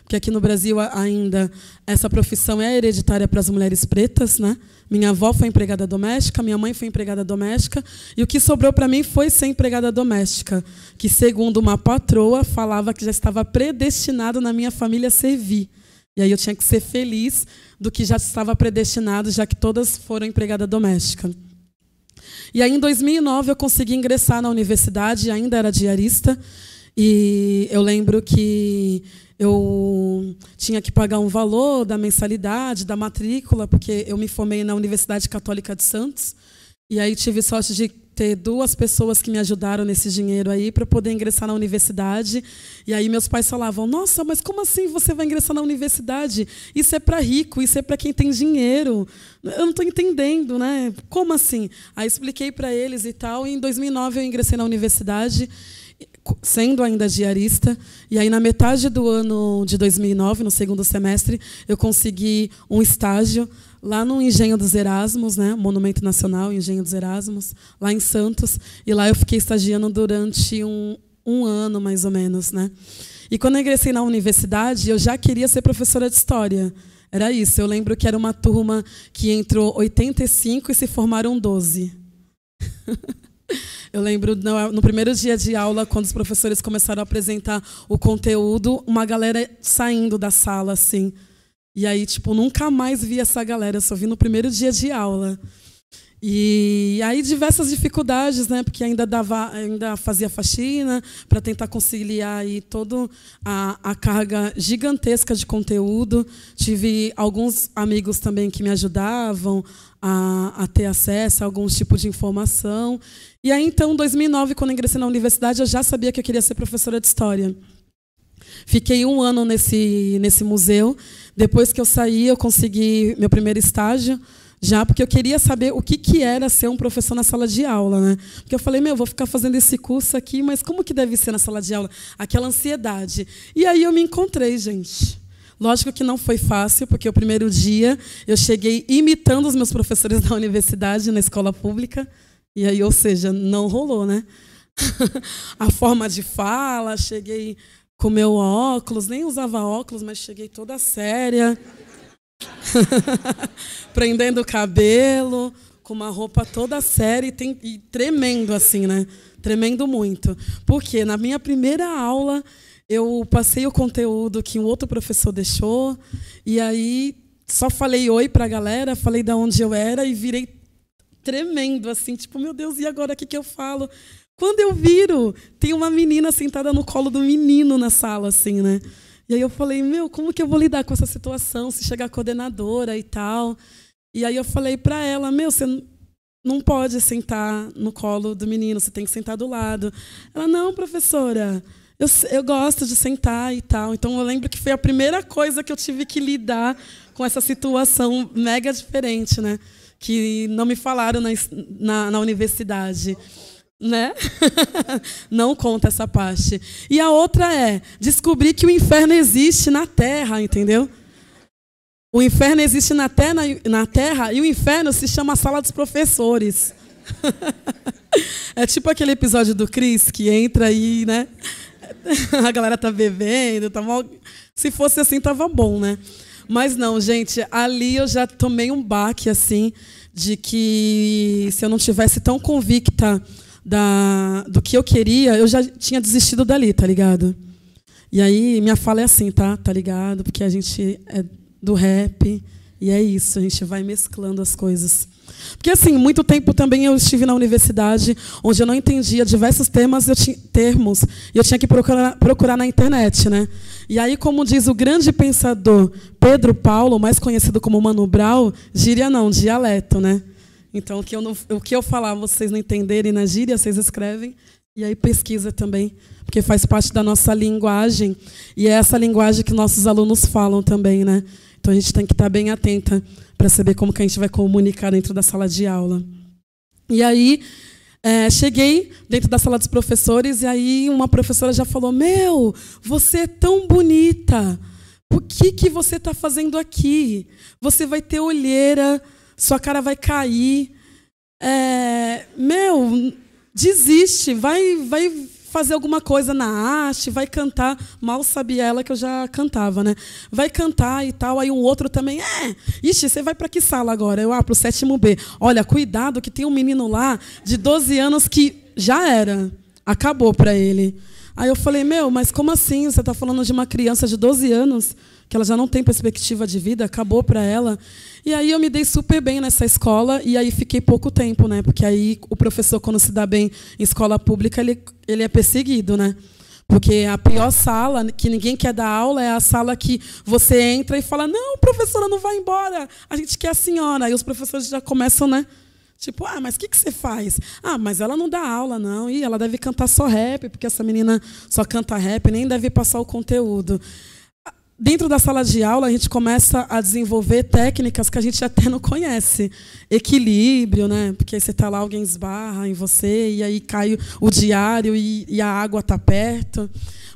porque aqui no Brasil ainda essa profissão é hereditária para as mulheres pretas, né? Minha avó foi empregada doméstica, minha mãe foi empregada doméstica, e o que sobrou para mim foi ser empregada doméstica, que, segundo uma patroa, falava que já estava predestinado na minha família a servir. E aí eu tinha que ser feliz do que já estava predestinado, já que todas foram empregada doméstica. E aí, em 2009, eu consegui ingressar na universidade, ainda era diarista, e eu lembro que eu tinha que pagar um valor da mensalidade, da matrícula, porque eu me formei na Universidade Católica de Santos, e aí tive sorte de ter 2 pessoas que me ajudaram nesse dinheiro aí para poder ingressar na universidade. E aí meus pais falavam: nossa, mas como assim você vai ingressar na universidade? Isso é para rico, isso é para quem tem dinheiro. Eu não estou entendendo, né? Como assim? Aí expliquei para eles e tal, e em 2009 eu ingressei na universidade, sendo ainda diarista, e aí na metade do ano de 2009, no segundo semestre, eu consegui um estágio lá no Engenho dos Erasmos, né, Monumento Nacional, Engenho dos Erasmos, lá em Santos, e lá eu fiquei estagiando durante um ano, mais ou menos, né. E quando eu ingressei na universidade, eu já queria ser professora de História. Era isso. Eu lembro que era uma turma que entrou 85 e se formaram 12. Eu lembro, no primeiro dia de aula, quando os professores começaram a apresentar o conteúdo, uma galera saindo da sala, assim. E aí, tipo, nunca mais vi essa galera, eu só vi no primeiro dia de aula. E aí diversas dificuldades, né? Porque ainda fazia faxina para tentar conciliar aí toda a carga gigantesca de conteúdo. Tive alguns amigos também que me ajudavam a ter acesso a algum tipo de informação. E aí, então, em 2009, quando eu ingressei na universidade, eu já sabia que eu queria ser professora de História. Fiquei 1 ano nesse museu. Depois que eu saí, eu consegui meu primeiro estágio, já porque eu queria saber o que era ser um professor na sala de aula, né? Porque eu falei, vou ficar fazendo esse curso aqui, mas como que deve ser na sala de aula? Aquela ansiedade. E aí eu me encontrei, gente. Lógico que não foi fácil, porque o primeiro dia eu cheguei imitando os meus professores da universidade, na escola pública, e aí, ou seja, não rolou, né? A forma de fala, cheguei com meu óculos, nem usava óculos, mas cheguei toda séria, prendendo o cabelo, com uma roupa toda séria e tremendo assim, né? Tremendo muito. Porque na minha primeira aula eu passei o conteúdo que um outro professor deixou, e aí só falei oi para a galera, falei de onde eu era e virei tremendo, assim, tipo, meu Deus, e agora o que eu falo? Quando eu viro, tem uma menina sentada no colo do menino na sala, assim, né? E aí eu falei, como que eu vou lidar com essa situação, se chegar a coordenadora e tal? E aí eu falei para ela, você não pode sentar no colo do menino, você tem que sentar do lado. Ela, não, professora, eu gosto de sentar e tal. Então eu lembro que foi a primeira coisa que eu tive que lidar com essa situação mega diferente, né? Que não me falaram na universidade. Né? Não conta essa parte. E a outra é descobrir que o inferno existe na Terra, entendeu? O inferno existe na terra e o inferno se chama Sala dos Professores. É tipo aquele episódio do Chris que entra aí, né? A galera tá bebendo, tá mal. Se fosse assim, tava bom, né? Mas não, gente, ali eu já tomei um baque assim de que se eu não tivesse tão convicta do que eu queria, eu já tinha desistido dali, tá ligado? E aí minha fala é assim, tá ligado? Porque a gente é do rap e é isso, a gente vai mesclando as coisas. Porque assim, muito tempo também eu estive na universidade, onde eu não entendia diversos termos, e eu tinha que procurar na internet, né? E aí, como diz o grande pensador Pedro Paulo, mais conhecido como Mano Brown, gíria não, dialeto, né? Então, o que eu falar, vocês não entenderem na gíria, vocês escrevem, e aí pesquisa também, porque faz parte da nossa linguagem, e é essa linguagem que nossos alunos falam também, né? Então, a gente tem que estar bem atenta para saber como que a gente vai comunicar dentro da sala de aula. E aí, cheguei dentro da sala dos professores, e aí uma professora já falou, você é tão bonita, o que você está fazendo aqui? Você vai ter olheira, sua cara vai cair. Desiste, vai fazer alguma coisa na arte, vai cantar. Mal sabia ela que eu já cantava, né? Vai cantar e tal. Aí um outro também, ixi, você vai para que sala agora? Eu, para o 7º B. Olha, cuidado que tem um menino lá de 12 anos que já era. Acabou para ele. Aí eu falei, mas como assim? Você está falando de uma criança de 12 anos, que ela já não tem perspectiva de vida, acabou para ela. E aí eu me dei super bem nessa escola, e aí fiquei pouco tempo, né? Porque aí o professor, quando se dá bem em escola pública, ele é perseguido, né? Porque a pior sala, que ninguém quer dar aula, é a sala que você entra e fala, não, professora, não vai embora, a gente quer a senhora. Aí os professores já começam, né? Tipo, mas o que você faz? Mas ela não dá aula, não. Ih, ela deve cantar só rap, porque essa menina só canta rap, nem deve passar o conteúdo. Dentro da sala de aula, a gente começa a desenvolver técnicas que a gente até não conhece. Equilíbrio, né? Porque aí você está lá, alguém esbarra em você, e aí cai o diário e a água está perto.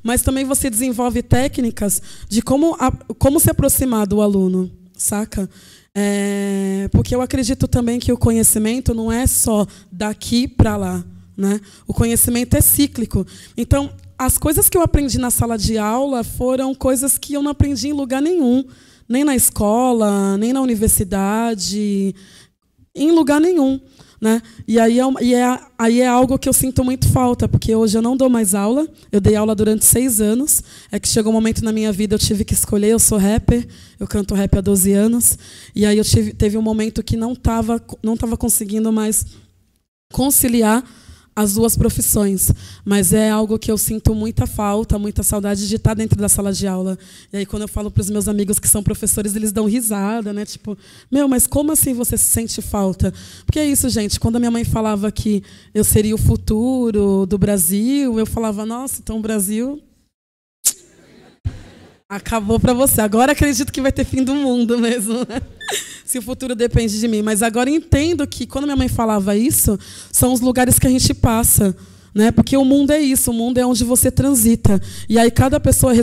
Mas também você desenvolve técnicas de como se aproximar do aluno, saca? Porque eu acredito também que o conhecimento não é só daqui para lá, né? O conhecimento é cíclico. Então, as coisas que eu aprendi na sala de aula foram coisas que eu não aprendi em lugar nenhum, nem na escola, nem na universidade, em lugar nenhum, né? E aí é algo que eu sinto muito falta, porque hoje eu não dou mais aula. Eu dei aula durante 6 anos. É que chegou um momento na minha vida eu tive que escolher. Eu sou rapper, eu canto rap há 12 anos, e aí teve um momento que não estava conseguindo mais conciliar as 2 profissões, mas é algo que eu sinto muita falta, muita saudade de estar dentro da sala de aula. E aí, quando eu falo para os meus amigos que são professores, eles dão risada, né? Tipo, mas como assim você sente falta? Porque é isso, gente. Quando a minha mãe falava que eu seria o futuro do Brasil, eu falava, nossa, então o Brasil acabou para você. Agora acredito que vai ter fim do mundo mesmo, né? Se o futuro depende de mim. Mas agora entendo que, quando minha mãe falava isso, são os lugares que a gente passa, né? Porque o mundo é isso, o mundo é onde você transita. E aí cada pessoa é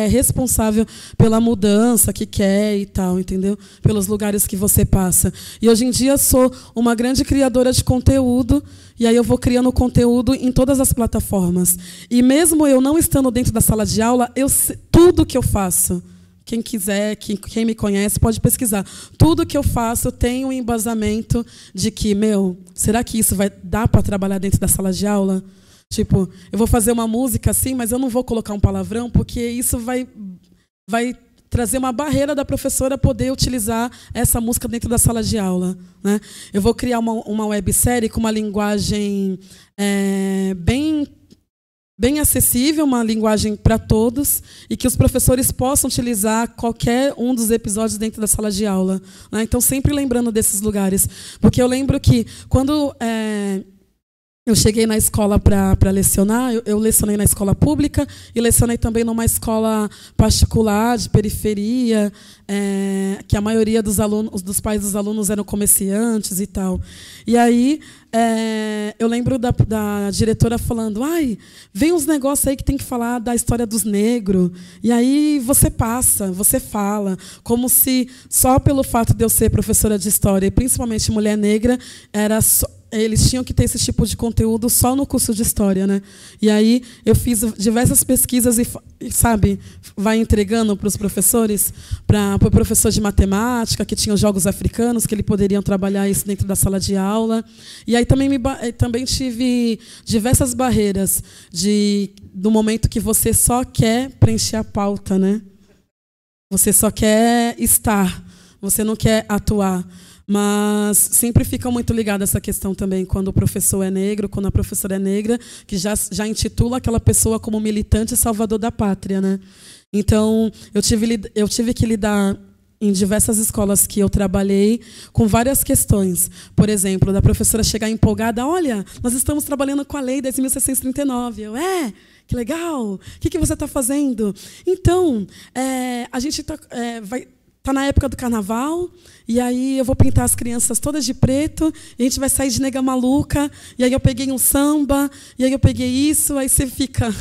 responsável pela mudança que quer e tal, entendeu? Pelos lugares que você passa. E hoje em dia sou uma grande criadora de conteúdo, e aí eu vou criando conteúdo em todas as plataformas. E mesmo eu não estando dentro da sala de aula, tudo que eu faço, quem quiser, quem me conhece, pode pesquisar. Tudo que eu faço tem um embasamento de que, será que isso vai dar para trabalhar dentro da sala de aula? Tipo, eu vou fazer uma música assim, mas eu não vou colocar um palavrão, porque isso vai trazer uma barreira da professora poder utilizar essa música dentro da sala de aula, né? Eu vou criar uma websérie com uma linguagem bem acessível, uma linguagem para todos, e que os professores possam utilizar qualquer um dos episódios dentro da sala de aula, né? Então, sempre lembrando desses lugares. Porque eu lembro que, quando eu cheguei na escola para lecionar, eu lecionei na escola pública e lecionei também numa escola particular, de periferia, que a maioria dos pais dos alunos eram comerciantes e tal. E aí eu lembro da diretora falando, vem uns negócios aí que tem que falar da história dos negros. E aí você fala, como se só pelo fato de eu ser professora de história, e principalmente mulher negra, eles tinham que ter esse tipo de conteúdo só no curso de história, né? E aí eu fiz diversas pesquisas e sabe, vai entregando para os professores, para o professor de matemática, que tinha os jogos africanos, que eles poderiam trabalhar isso dentro da sala de aula. E aí também tive diversas barreiras do momento que você só quer preencher a pauta, né? Você só quer estar, você não quer atuar. Mas sempre fica muito ligado essa questão também, quando o professor é negro, quando a professora é negra, que já intitula aquela pessoa como militante salvador da pátria, né? Então, eu tive que lidar em diversas escolas que eu trabalhei com várias questões. Por exemplo, da professora chegar empolgada, olha, nós estamos trabalhando com a lei 10.639. Eu, que legal, o que você está fazendo? Então, a gente está na época do carnaval, e aí eu vou pintar as crianças todas de preto, e a gente vai sair de nega maluca, e aí eu peguei um samba, e aí eu peguei isso, aí você fica...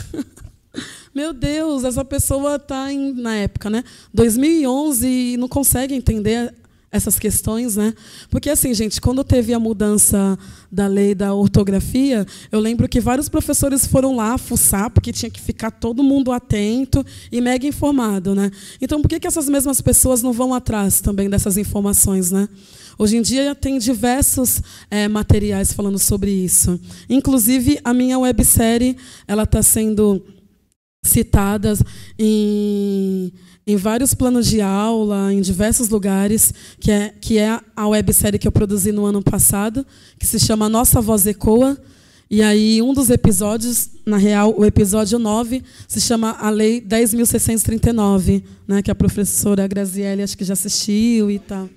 Meu Deus, essa pessoa está na época, né? 2011, e não consegue entender essas questões, né? Porque, assim, gente, quando teve a mudança da lei da ortografia, eu lembro que vários professores foram lá fuçar, porque tinha que ficar todo mundo atento e mega informado, né? Então, por que essas mesmas pessoas não vão atrás também dessas informações, né? Hoje em dia tem diversos materiais falando sobre isso. Inclusive, a minha websérie ela está sendo citada em vários planos de aula, em diversos lugares, que é a websérie que eu produzi no ano passado, que se chama Nossa Voz Ecoa. E aí, um dos episódios, na real, o episódio 9, se chama A Lei 10.639, né, que a professora Graziele acho que já assistiu e tal.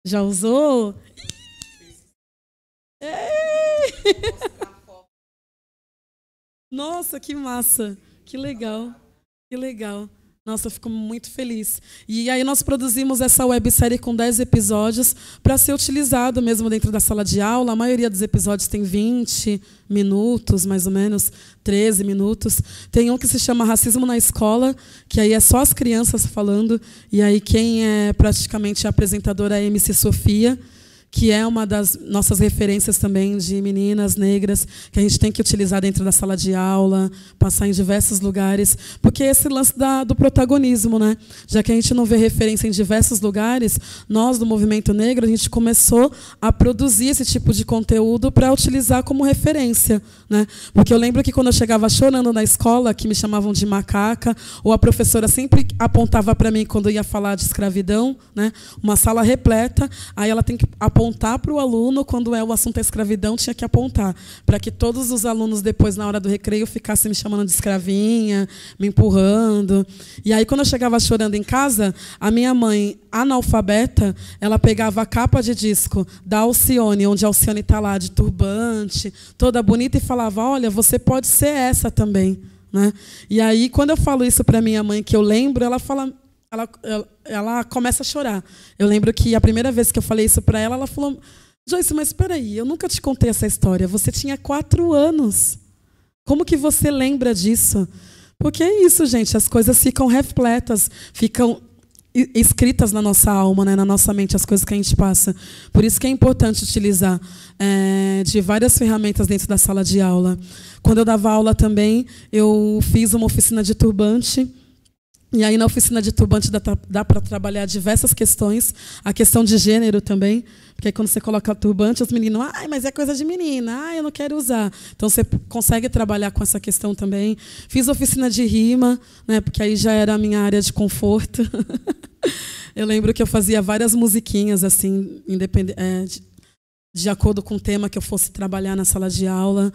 Já usou? Nossa, que massa! Que legal! Que legal! Nossa, eu fico muito feliz. E aí nós produzimos essa websérie com 10 episódios para ser utilizado mesmo dentro da sala de aula. A maioria dos episódios tem 20 minutos, mais ou menos, 13 minutos. Tem um que se chama Racismo na Escola, que aí é só as crianças falando. E aí quem é praticamente a apresentadora é a MC Sofia, que é uma das nossas referências também de meninas negras, que a gente tem que utilizar dentro da sala de aula, passar em diversos lugares, porque esse lance do protagonismo, né? Já que a gente não vê referência em diversos lugares, nós, do movimento negro, a gente começou a produzir esse tipo de conteúdo para utilizar como referência, né? Porque eu lembro que quando eu chegava chorando na escola, que me chamavam de macaca, ou a professora sempre apontava para mim quando eu ia falar de escravidão, né? Uma sala repleta, aí ela tem que apontar para o aluno, quando o assunto é escravidão, tinha que apontar, para que todos os alunos, depois, na hora do recreio, ficassem me chamando de escravinha, me empurrando. E aí, quando eu chegava chorando em casa, a minha mãe, analfabeta, ela pegava a capa de disco da Alcione, onde a Alcione está lá de turbante, toda bonita, e falava, olha, você pode ser essa também, né? E aí, quando eu falo isso para minha mãe, que eu lembro, ela fala... Ela começa a chorar. Eu lembro que a primeira vez que eu falei isso para ela, ela falou, Joyce, mas espera aí, eu nunca te contei essa história. Você tinha 4 anos. Como que você lembra disso? Porque é isso, gente, as coisas ficam repletas, ficam escritas na nossa alma, né, na nossa mente, as coisas que a gente passa. Por isso que é importante utilizar de várias ferramentas dentro da sala de aula. Quando eu dava aula também, eu fiz uma oficina de turbante. E aí, na oficina de turbante, dá para trabalhar diversas questões. A questão de gênero também. Porque aí, quando você coloca turbante, os meninos... Ai, mas é coisa de menina. Ai, eu não quero usar. Então, você consegue trabalhar com essa questão também. Fiz oficina de rima, né, porque aí já era a minha área de conforto. Eu lembro que eu fazia várias musiquinhas, assim, de acordo com o tema que eu fosse trabalhar na sala de aula.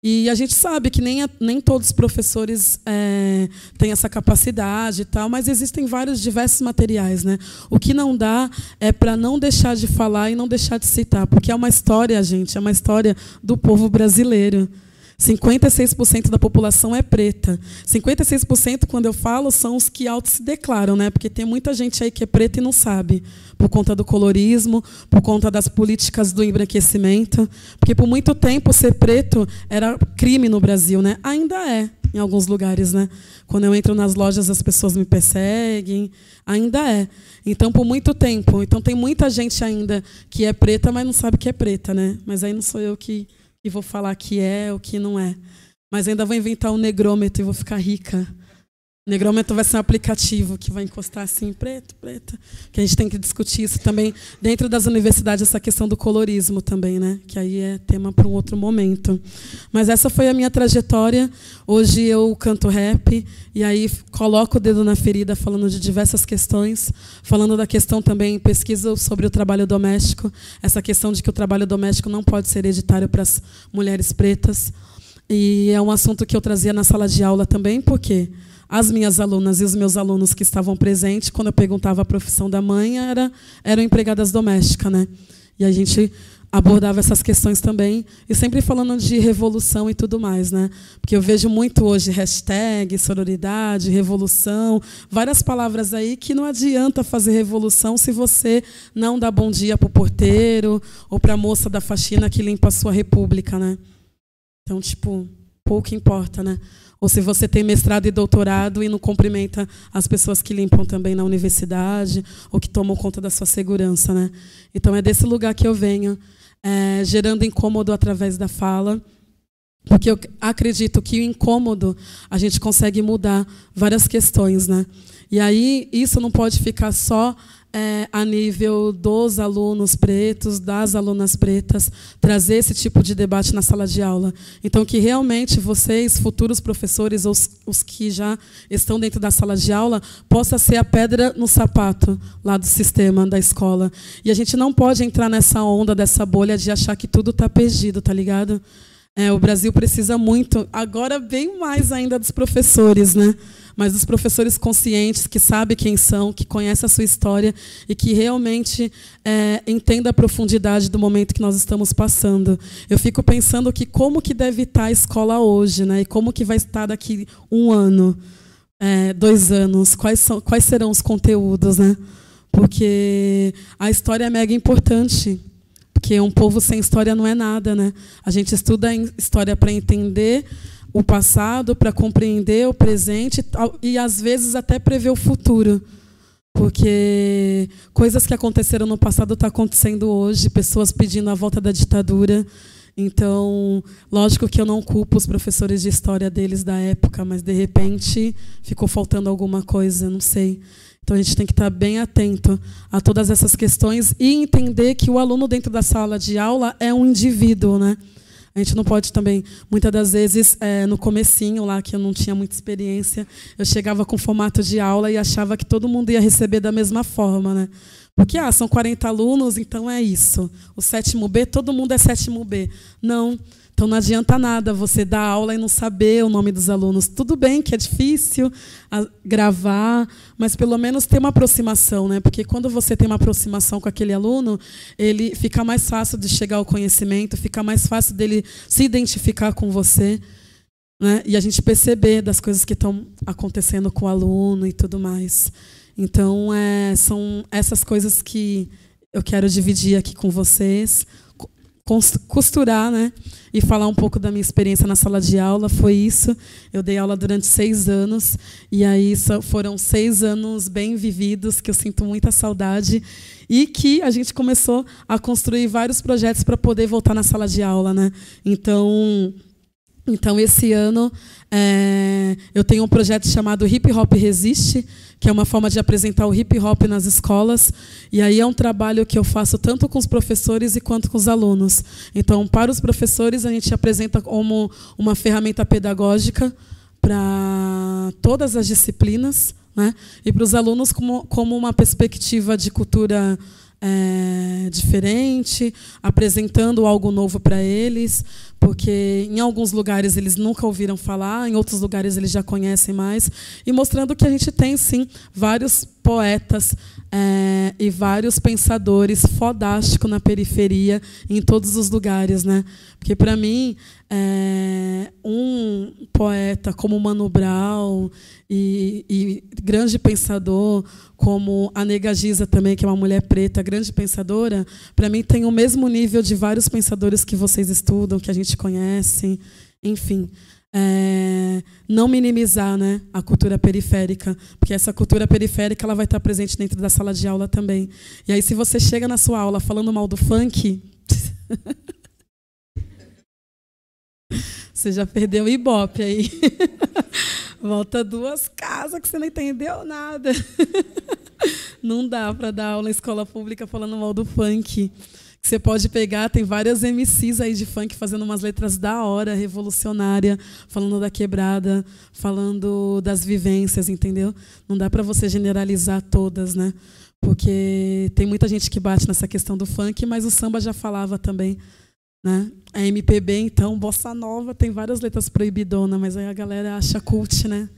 E a gente sabe que nem todos os professores têm essa capacidade e tal, mas existem diversos materiais, né? O que não dá é para não deixar de falar e não deixar de citar, porque é uma história, gente, é uma história do povo brasileiro. 56% da população é preta. 56%, quando eu falo, são os que auto se declaram, né? Porque tem muita gente aí que é preta e não sabe, por conta do colorismo, por conta das políticas do embranquecimento. Porque por muito tempo ser preto era crime no Brasil, né? Ainda é, em alguns lugares, né? Quando eu entro nas lojas, as pessoas me perseguem. Ainda é. Então, por muito tempo. Então, tem muita gente ainda que é preta, mas não sabe que é preta, né? Mas aí não sou eu que vou falar que é ou que não é. Mas ainda vou inventar um negrômetro e vou ficar rica. O negrômetro vai ser um aplicativo que vai encostar assim, preto, preta. Que a gente tem que discutir isso também dentro das universidades, essa questão do colorismo também, né? Que aí é tema para um outro momento. Mas essa foi a minha trajetória. Hoje eu canto rap e aí coloco o dedo na ferida falando de diversas questões, falando da questão também, pesquiso sobre o trabalho doméstico, essa questão de que o trabalho doméstico não pode ser hereditário para as mulheres pretas. E é um assunto que eu trazia na sala de aula também, porque as minhas alunas e os meus alunos que estavam presentes, quando eu perguntava a profissão da mãe, eram empregadas domésticas, né? E a gente abordava essas questões também, e sempre falando de revolução e tudo mais, né? Porque eu vejo muito hoje hashtag, sororidade, revolução, várias palavras aí que não adianta fazer revolução se você não dá bom dia para o porteiro ou para a moça da faxina que limpa a sua república, né? Então, tipo, pouco importa, né? Ou se você tem mestrado e doutorado e não cumprimenta as pessoas que limpam também na universidade ou que tomam conta da sua segurança, né? Então, é desse lugar que eu venho, gerando incômodo através da fala, porque eu acredito que o incômodo a gente consegue mudar várias questões, né? E aí isso não pode ficar só a nível dos alunos pretos, das alunas pretas, trazer esse tipo de debate na sala de aula. Então, que realmente vocês, futuros professores, ou os que já estão dentro da sala de aula, possa ser a pedra no sapato lá do sistema da escola. E a gente não pode entrar nessa onda, dessa bolha de achar que tudo está perdido, tá ligado? O Brasil precisa muito, agora bem mais ainda dos professores, né? Mas dos professores conscientes, que sabem quem são, que conhecem a sua história e que realmente entendem a profundidade do momento que nós estamos passando. Eu fico pensando que como que deve estar a escola hoje, né? E como que vai estar daqui 1 ano, 2 anos, quais serão os conteúdos, né? Porque a história é mega importante. Porque um povo sem história não é nada, né? A gente estuda história para entender o passado, para compreender o presente e, às vezes, até prever o futuro. Porque coisas que aconteceram no passado estão acontecendo hoje, pessoas pedindo a volta da ditadura. Então, lógico que eu não culpo os professores de história deles da época, mas, de repente, ficou faltando alguma coisa, não sei. Então, a gente tem que estar bem atento a todas essas questões e entender que o aluno dentro da sala de aula é um indivíduo, né? A gente não pode também, muitas das vezes, no comecinho, lá que eu não tinha muita experiência, eu chegava com formato de aula e achava que todo mundo ia receber da mesma forma, né? Porque são 40 alunos, então é isso. O 7º B, todo mundo é 7º B. Não. Então, não adianta nada você dar aula e não saber o nome dos alunos. Tudo bem que é difícil gravar, mas pelo menos ter uma aproximação, né? Porque quando você tem uma aproximação com aquele aluno, ele fica mais fácil de chegar ao conhecimento, fica mais fácil dele se identificar com você, né? E a gente perceber das coisas que estão acontecendo com o aluno e tudo mais. Então, são essas coisas que eu quero dividir aqui com vocês, costurar, né? E falar um pouco da minha experiência na sala de aula. Foi isso. Eu dei aula durante 6 anos. E aí foram 6 anos bem vividos, que eu sinto muita saudade. E que a gente começou a construir vários projetos para poder voltar na sala de aula, né? Então esse ano, eu tenho um projeto chamado Hip Hop Resiste, que é uma forma de apresentar o hip hop nas escolas. E aí é um trabalho que eu faço tanto com os professores quanto com os alunos. Então, para os professores, a gente apresenta como uma ferramenta pedagógica para todas as disciplinas, né? E para os alunos como uma perspectiva de cultura diferente, apresentando algo novo para eles, porque em alguns lugares eles nunca ouviram falar, em outros lugares eles já conhecem mais, e mostrando que a gente tem, sim, vários poetas e vários pensadores fodásticos na periferia, em todos os lugares, né? Porque, para mim, um poeta como Mano Brown e grande pensador como a Nega Giza também, que é uma mulher preta, grande pensadora, para mim tem o mesmo nível de vários pensadores que vocês estudam, que a gente conhece, enfim. Não minimizar, né, a cultura periférica, porque essa cultura periférica ela vai estar presente dentro da sala de aula também. E aí, se você chega na sua aula falando mal do funk, você já perdeu o Ibope aí. Volta 2 casas que você não entendeu nada. Não dá para dar aula em escola pública falando mal do funk. Você pode pegar, tem várias MCs aí de funk fazendo umas letras da hora, revolucionária, falando da quebrada, falando das vivências, entendeu? Não dá para você generalizar todas, né? Porque tem muita gente que bate nessa questão do funk, mas o samba já falava também, né? A MPB, então, bossa nova, tem várias letras proibidonas, mas aí a galera acha cult, né?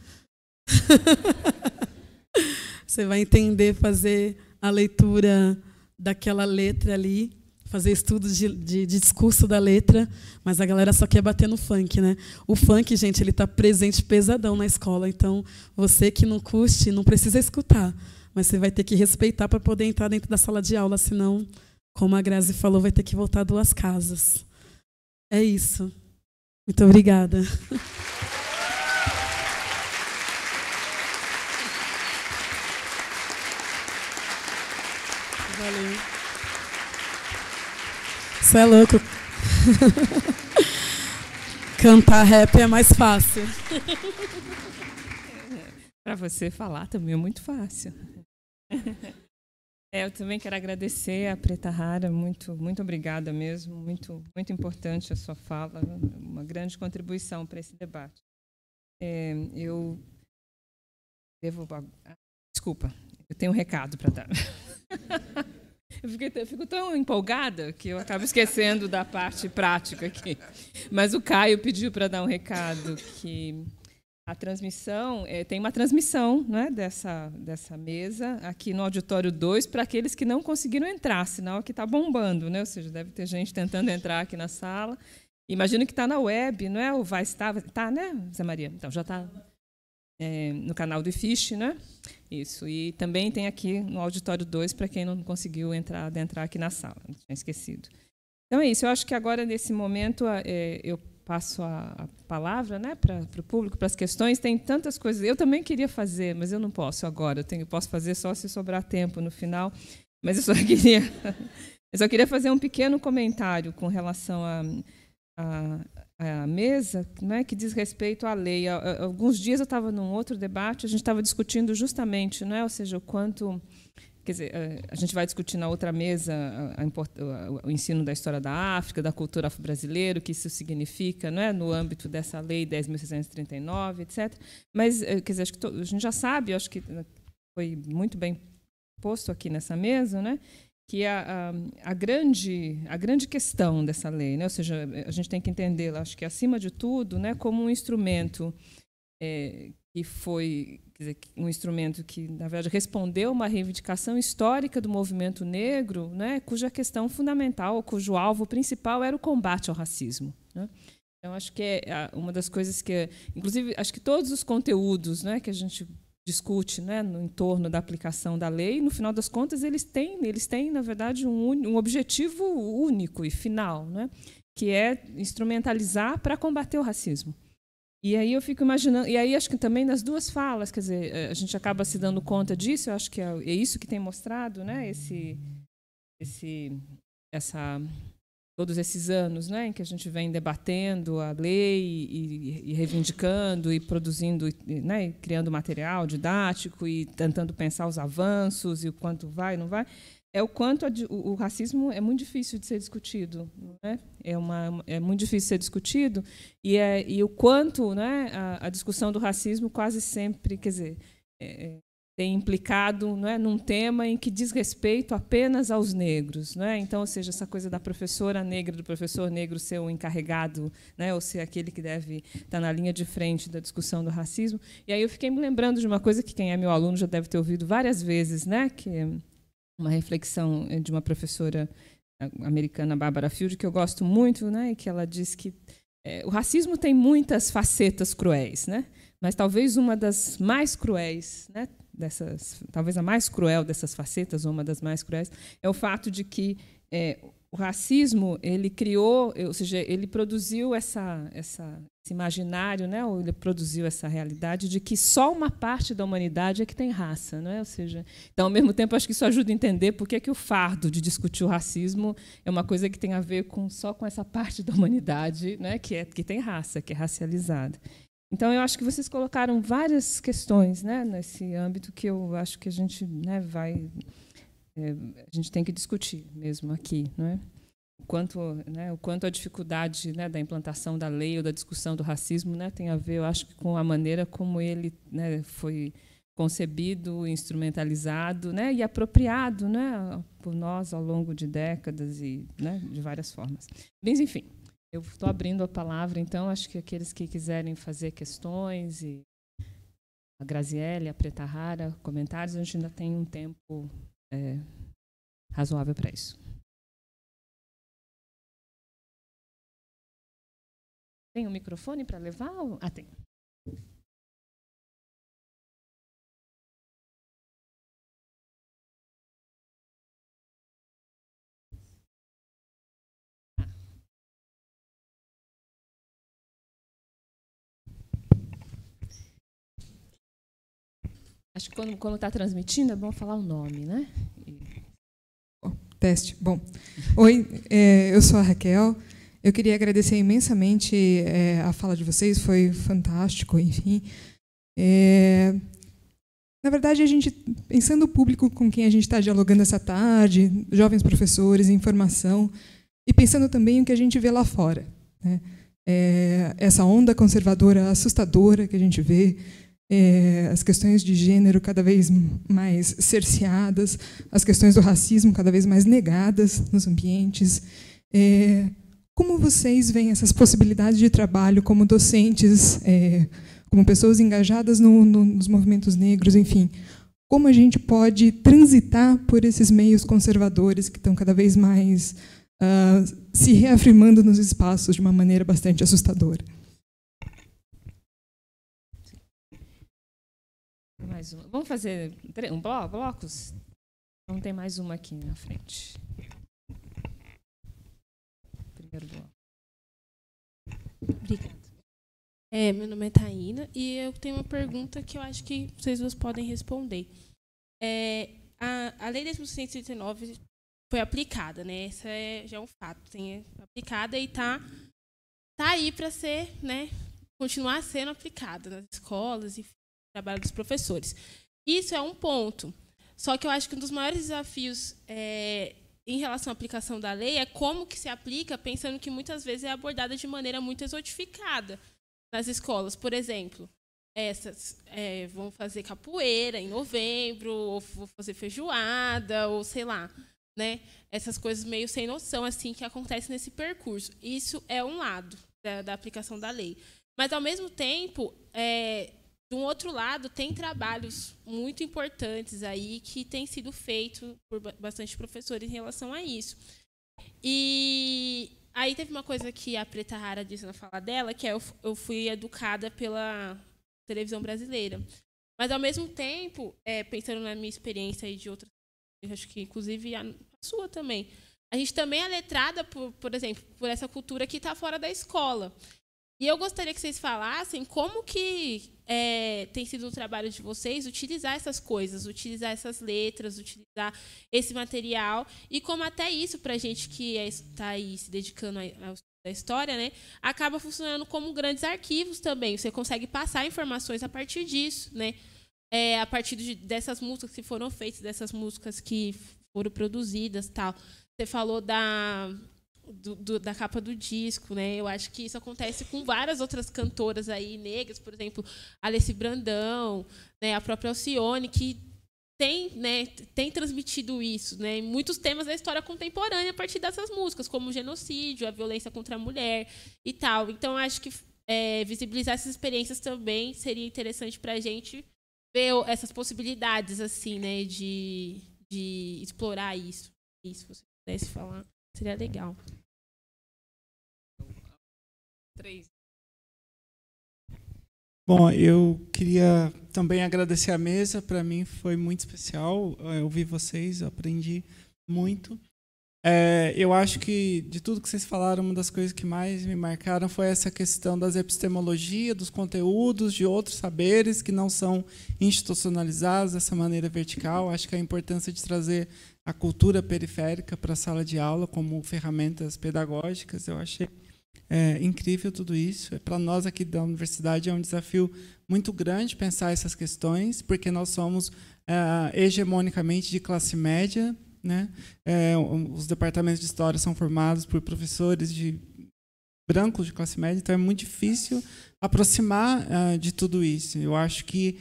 Você vai entender, fazer a leitura daquela letra ali, fazer estudos de discurso da letra, mas a galera só quer bater no funk, né? O funk, gente, ele está presente pesadão na escola, então você que não curte, não precisa escutar, mas você vai ter que respeitar para poder entrar dentro da sala de aula, senão, como a Grazi falou, vai ter que voltar 2 casas. É isso. Muito obrigada. Valeu. Você é louco. Cantar rap é mais fácil. Para você falar também é muito fácil. Eu também quero agradecer a Preta Rara, muito obrigada mesmo, muito importante a sua fala, uma grande contribuição para esse debate. Eu devo... Desculpa, eu tenho um recado para dar. Eu fico tão empolgada que eu acabo esquecendo da parte prática aqui. Mas o Caio pediu para dar um recado, que a transmissão, tem uma transmissão, né, dessa mesa aqui no Auditório 2 para aqueles que não conseguiram entrar, sinal que está bombando, né? Ou seja, deve ter gente tentando entrar aqui na sala. Imagino que está na web, não é? Ou vai estar, tá, né, Zé Maria? Então já está no canal do IFISH, né? Isso. E também tem aqui no Auditório 2 para quem não conseguiu adentrar aqui na sala, não tinha esquecido. Então é isso. Eu acho que agora nesse momento eu passo a palavra, né, para o público, para as questões. Tem tantas coisas. Eu também queria fazer, mas eu não posso agora. Eu posso fazer só se sobrar tempo no final. Mas eu só queria fazer um pequeno comentário com relação à mesa, né, que diz respeito à lei. Há alguns dias eu estava num outro debate, a gente estava discutindo justamente, né, ou seja, o quanto... Quer dizer, a gente vai discutir na outra mesa o ensino da história da África, da cultura afro-brasileira, o que isso significa, não é, no âmbito dessa lei 10.639, etc. Mas, quer dizer, acho que a gente já sabe, acho que foi muito bem posto aqui nessa mesa, né, que a grande questão dessa lei, né, ou seja, a gente tem que entendê-la, acho que acima de tudo, né, como um instrumento que foi, quer dizer, um instrumento que, na verdade, respondeu uma reivindicação histórica do movimento negro, né, cuja questão fundamental, cujo alvo principal era o combate ao racismo, né? Então, acho que é uma das coisas que, inclusive, acho que todos os conteúdos, né, que a gente discute, né, no entorno da aplicação da lei, no final das contas, eles têm, na verdade, um objetivo único e final, né, que é instrumentalizar para combater o racismo. E aí eu fico imaginando, e aí acho que também nas duas falas, quer dizer, a gente acaba se dando conta disso, eu acho que é isso que tem mostrado, né, todos esses anos, né, em que a gente vem debatendo a lei e reivindicando e produzindo, né, e criando material didático e tentando pensar os avanços e o quanto vai, não vai. É o quanto o racismo é muito difícil de ser discutido, né? É muito difícil de ser discutido e o quanto, né, a discussão do racismo quase sempre, quer dizer, tem implicado, não é, num tema em que diz respeito apenas aos negros, não é? Então, ou seja, essa coisa da professora negra, do professor negro ser o encarregado, né, ou ser aquele que deve estar na linha de frente da discussão do racismo. E aí eu fiquei me lembrando de uma coisa que quem é meu aluno já deve ter ouvido várias vezes, né, que uma reflexão de uma professora americana, Barbara Field, que eu gosto muito, né, e que ela diz que o racismo tem muitas facetas cruéis, né, mas talvez uma das mais cruéis, né, talvez a mais cruel dessas facetas, ou uma das mais cruéis, é o fato de que o racismo ele criou, ou seja, ele produziu esse imaginário, né, ou ele produziu essa realidade de que só uma parte da humanidade é que tem raça, não é? Ou seja, então, ao mesmo tempo, acho que isso ajuda a entender por que o fardo de discutir o racismo é uma coisa que tem a ver só com essa parte da humanidade, né, que tem raça, que é racializada. Então, eu acho que vocês colocaram várias questões, né, nesse âmbito que eu acho que a gente, né, a gente tem que discutir mesmo aqui, não é? O quanto a dificuldade, né, da implantação da lei ou da discussão do racismo, né, tem a ver, eu acho, com a maneira como ele, né, foi concebido, instrumentalizado, né, e apropriado, né, por nós ao longo de décadas e, né, de várias formas. Mas, enfim, eu estou abrindo a palavra, então, acho que aqueles que quiserem fazer questões, e a Graziele, a Preta Rara, comentários, a gente ainda tem um tempo razoável para isso. Tem um microfone para levar? Ah, tem. Acho que quando está transmitindo é bom falar o nome, né? Teste. Bom, oi, eu sou a Raquel. Eu queria agradecer imensamente a fala de vocês, foi fantástico, enfim. Na verdade, a gente, pensando no público com quem a gente está dialogando essa tarde, jovens professores, informação, e pensando também o que a gente vê lá fora, né? Essa onda conservadora assustadora que a gente vê, as questões de gênero cada vez mais cerceadas, as questões do racismo cada vez mais negadas nos ambientes. Como vocês veem essas possibilidades de trabalho como docentes, como pessoas engajadas nos movimentos negros, enfim? Como a gente pode transitar por esses meios conservadores que estão cada vez mais se reafirmando nos espaços de uma maneira bastante assustadora? Mais uma. Vamos fazer blocos? Então tem mais uma aqui na frente. Primeiro bloco. Obrigada. Meu nome é Taína e eu tenho uma pergunta que eu acho que vocês duas podem responder. A Lei 10.139 foi aplicada, né? Essa já é um fato. Tem aplicada e está aí para ser, né, continuar sendo aplicada nas escolas, enfim, no trabalho dos professores. Isso é um ponto. Só que eu acho que um dos maiores desafios em relação à aplicação da lei é como que se aplica, pensando que muitas vezes é abordada de maneira muito exotificada nas escolas. Por exemplo, essas vão fazer capoeira em novembro, ou vão fazer feijoada, ou sei lá, né? Essas coisas meio sem noção assim que acontecem nesse percurso. Isso é um lado da aplicação da lei. Mas, ao mesmo tempo, de um outro lado, tem trabalhos muito importantes aí que têm sido feitos por bastante professores em relação a isso. E aí teve uma coisa que a Preta Rara disse na fala dela, que eu fui educada pela televisão brasileira. Mas, ao mesmo tempo, pensando na minha experiência e de outras, eu acho que inclusive a sua também, a gente também é letrada, por exemplo, por essa cultura que está fora da escola. E eu gostaria que vocês falassem como que tem sido o trabalho de vocês utilizar essas coisas, utilizar essas letras, utilizar esse material, e como até isso, para a gente que está aí se dedicando à história, né, acaba funcionando como grandes arquivos também. Você consegue passar informações a partir disso, né? A partir dessas músicas que foram feitas, dessas músicas que foram produzidas, tal. Você falou da capa do disco, né? Eu acho que isso acontece com várias outras cantoras aí negras, por exemplo, Alessi Brandão, né? A própria Alcione, que tem transmitido isso, né? Muitos temas da história contemporânea a partir dessas músicas, como o genocídio, a violência contra a mulher e tal. Então, acho que visibilizar essas experiências também seria interessante para a gente ver essas possibilidades, assim, né? De explorar isso. E se você pudesse falar, seria legal. 3. Bom, eu queria também agradecer a mesa. Para mim foi muito especial ouvir vocês, eu aprendi muito. Eu acho que, de tudo que vocês falaram, uma das coisas que mais me marcaram foi essa questão das epistemologias, dos conteúdos, de outros saberes que não são institucionalizados dessa maneira vertical. Acho que a importância de trazer a cultura periférica para a sala de aula como ferramentas pedagógicas, eu achei incrível tudo isso. Para nós aqui da universidade é um desafio muito grande pensar essas questões, porque nós somos hegemonicamente de classe média, né? Os departamentos de história são formados por professores brancos de classe média, então é muito difícil aproximar de tudo isso. Eu acho que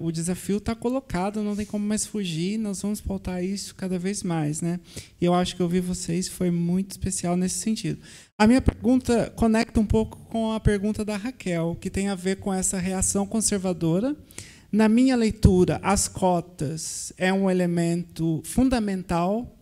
o desafio está colocado, não tem como mais fugir, nós vamos pautar isso cada vez mais, né? E eu acho que ouvir vocês foi muito especial nesse sentido. A minha pergunta conecta um pouco com a pergunta da Raquel, que tem a ver com essa reação conservadora. Na minha leitura, as cotas é um elemento fundamental,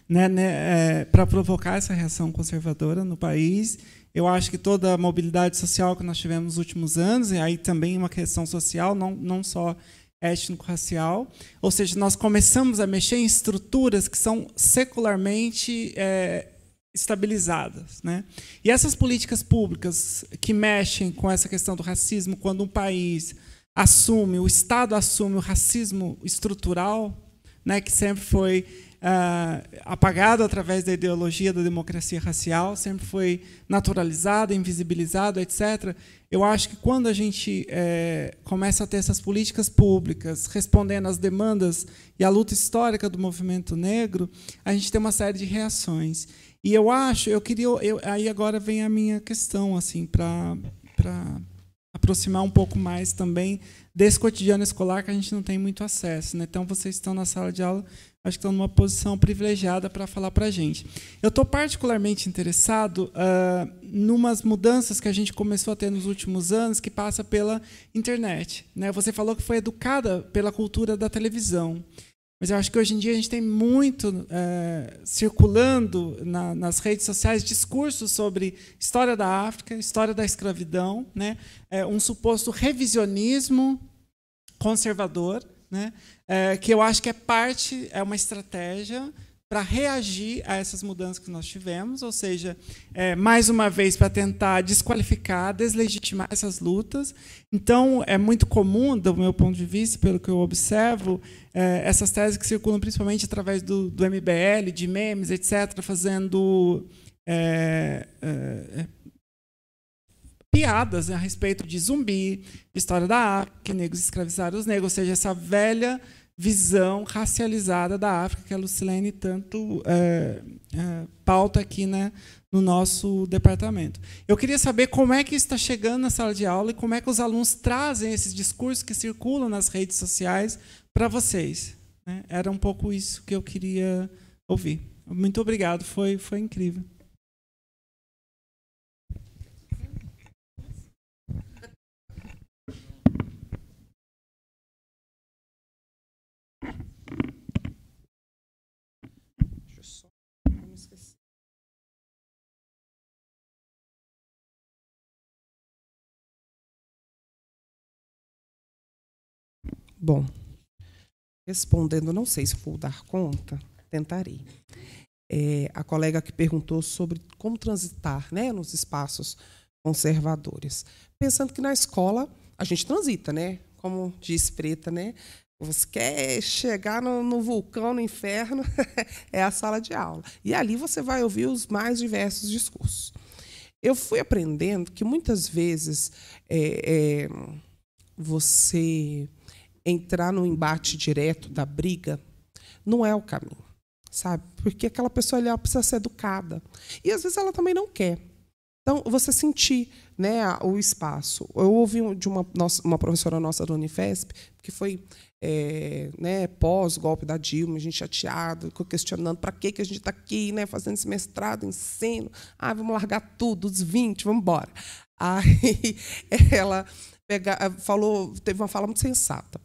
né, para provocar essa reação conservadora no país. Eu acho que toda a mobilidade social que nós tivemos nos últimos anos, e aí também uma questão social, não só étnico-racial, ou seja, nós começamos a mexer em estruturas que são secularmente estabilizadas, né? E essas políticas públicas que mexem com essa questão do racismo, quando um país assume, o Estado assume o racismo estrutural, né, que sempre foi apagado através da ideologia da democracia racial, sempre foi naturalizado, invisibilizado, etc. Eu acho que quando a gente começa a ter essas políticas públicas respondendo às demandas e à luta histórica do movimento negro, a gente tem uma série de reações. E aí agora vem a minha questão, assim, para aproximar um pouco mais também desse cotidiano escolar que a gente não tem muito acesso, né? Então, vocês estão na sala de aula, acho que estão numa posição privilegiada para falar para a gente. Eu estou particularmente interessado numas mudanças que a gente começou a ter nos últimos anos, que passa pela internet, né? Você falou que foi educada pela cultura da televisão, mas eu acho que hoje em dia a gente tem muito circulando nas redes sociais discursos sobre história da África, história da escravidão, né? Um suposto revisionismo conservador, né? Que eu acho que é uma estratégia para reagir a essas mudanças que nós tivemos, ou seja, mais uma vez para tentar desqualificar, deslegitimar essas lutas. Então, é muito comum, do meu ponto de vista, pelo que eu observo, essas teses que circulam principalmente através do MBL, de memes, etc., fazendo piadas, né, a respeito de zumbi, de história da África, que negros escravizaram os negros, ou seja, essa velha visão racializada da África que a Lucilene tanto pauta aqui, né, no nosso departamento. Eu queria saber como é que isso está chegando na sala de aula e como é que os alunos trazem esses discursos que circulam nas redes sociais para vocês, né? Era um pouco isso que eu queria ouvir. Muito obrigado, foi incrível. Bom, respondendo, não sei se vou dar conta, tentarei. A colega que perguntou sobre como transitar, né, nos espaços conservadores. Pensando que na escola a gente transita, né? Como disse Preta, né? Você quer chegar no vulcão, no inferno, é a sala de aula. E ali você vai ouvir os mais diversos discursos. Eu fui aprendendo que muitas vezes você entrar no embate direto da briga não é o caminho, sabe? Porque aquela pessoa ali, ela precisa ser educada. E, às vezes, ela também não quer. Então, você sentir, né, o espaço. Eu ouvi de uma professora nossa da Unifesp, que foi né, pós-golpe da Dilma, a gente chateado, questionando para que a gente está aqui, né, fazendo esse mestrado, ensino. Vamos largar tudo, os 20, vamos embora. Aí ela teve uma fala muito sensata.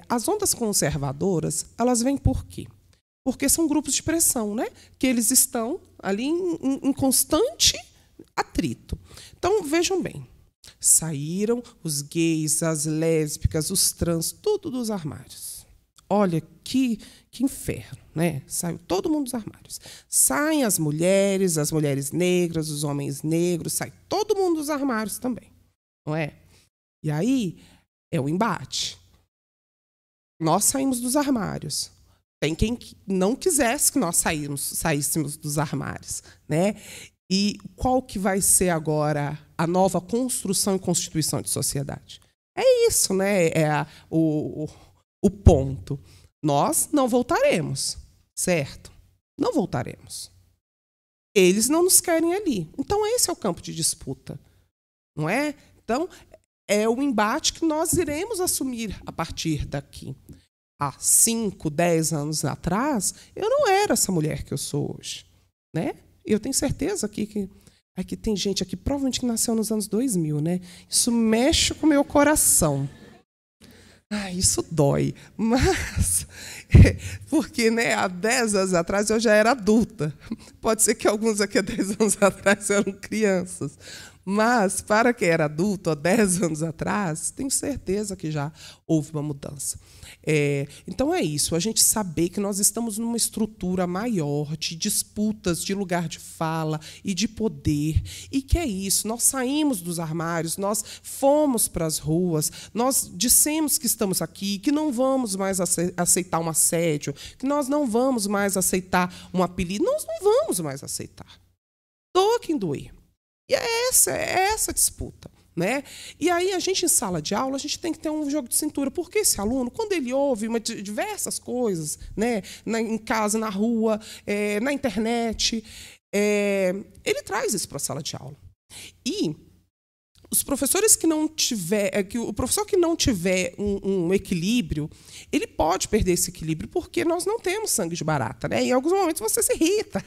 As ondas conservadoras, elas vêm por quê? Porque são grupos de pressão, né? Que eles estão ali em constante atrito. Então, vejam bem, saíram os gays, as lésbicas, os trans, tudo dos armários. Olha que inferno, né? Saiu todo mundo dos armários. Saem as mulheres negras, os homens negros, sai todo mundo dos armários também, não é? E aí é o embate. Nós saímos dos armários. Tem quem não quisesse que nós saíssemos dos armários, né? E qual que vai ser agora a nova construção e constituição de sociedade? É isso, né? O ponto. Nós não voltaremos, certo? Não voltaremos. Eles não nos querem ali. Então, esse é o campo de disputa, não é? Então, é o embate que nós iremos assumir a partir daqui. Há 5, 10 anos atrás, eu não era essa mulher que eu sou hoje, né? Eu tenho certeza aqui que tem gente aqui, provavelmente, que nasceu nos anos 2000, né? Isso mexe com o meu coração. Isso dói. Mas, porque, né, há 10 anos atrás eu já era adulta. Pode ser que alguns aqui há 10 anos atrás eram crianças. Mas, para quem era adulto, há 10 anos atrás, tenho certeza que já houve uma mudança. Então, é isso, a gente saber que nós estamos numa estrutura maior de disputas de lugar de fala e de poder, e que é isso, nós saímos dos armários, nós fomos para as ruas, nós dissemos que estamos aqui, que não vamos mais aceitar um assédio, que nós não vamos mais aceitar um apelido, nós não vamos mais aceitar. Doa quem doer. E é essa a disputa. Né? E aí, a gente, em sala de aula, a gente tem que ter um jogo de cintura, porque esse aluno, quando ele ouve diversas coisas, né, em casa, na rua, na internet, ele traz isso para a sala de aula. E os professores que não tiver, o professor que não tiver um equilíbrio, ele pode perder esse equilíbrio, porque nós não temos sangue de barata, né? Em alguns momentos você se irrita,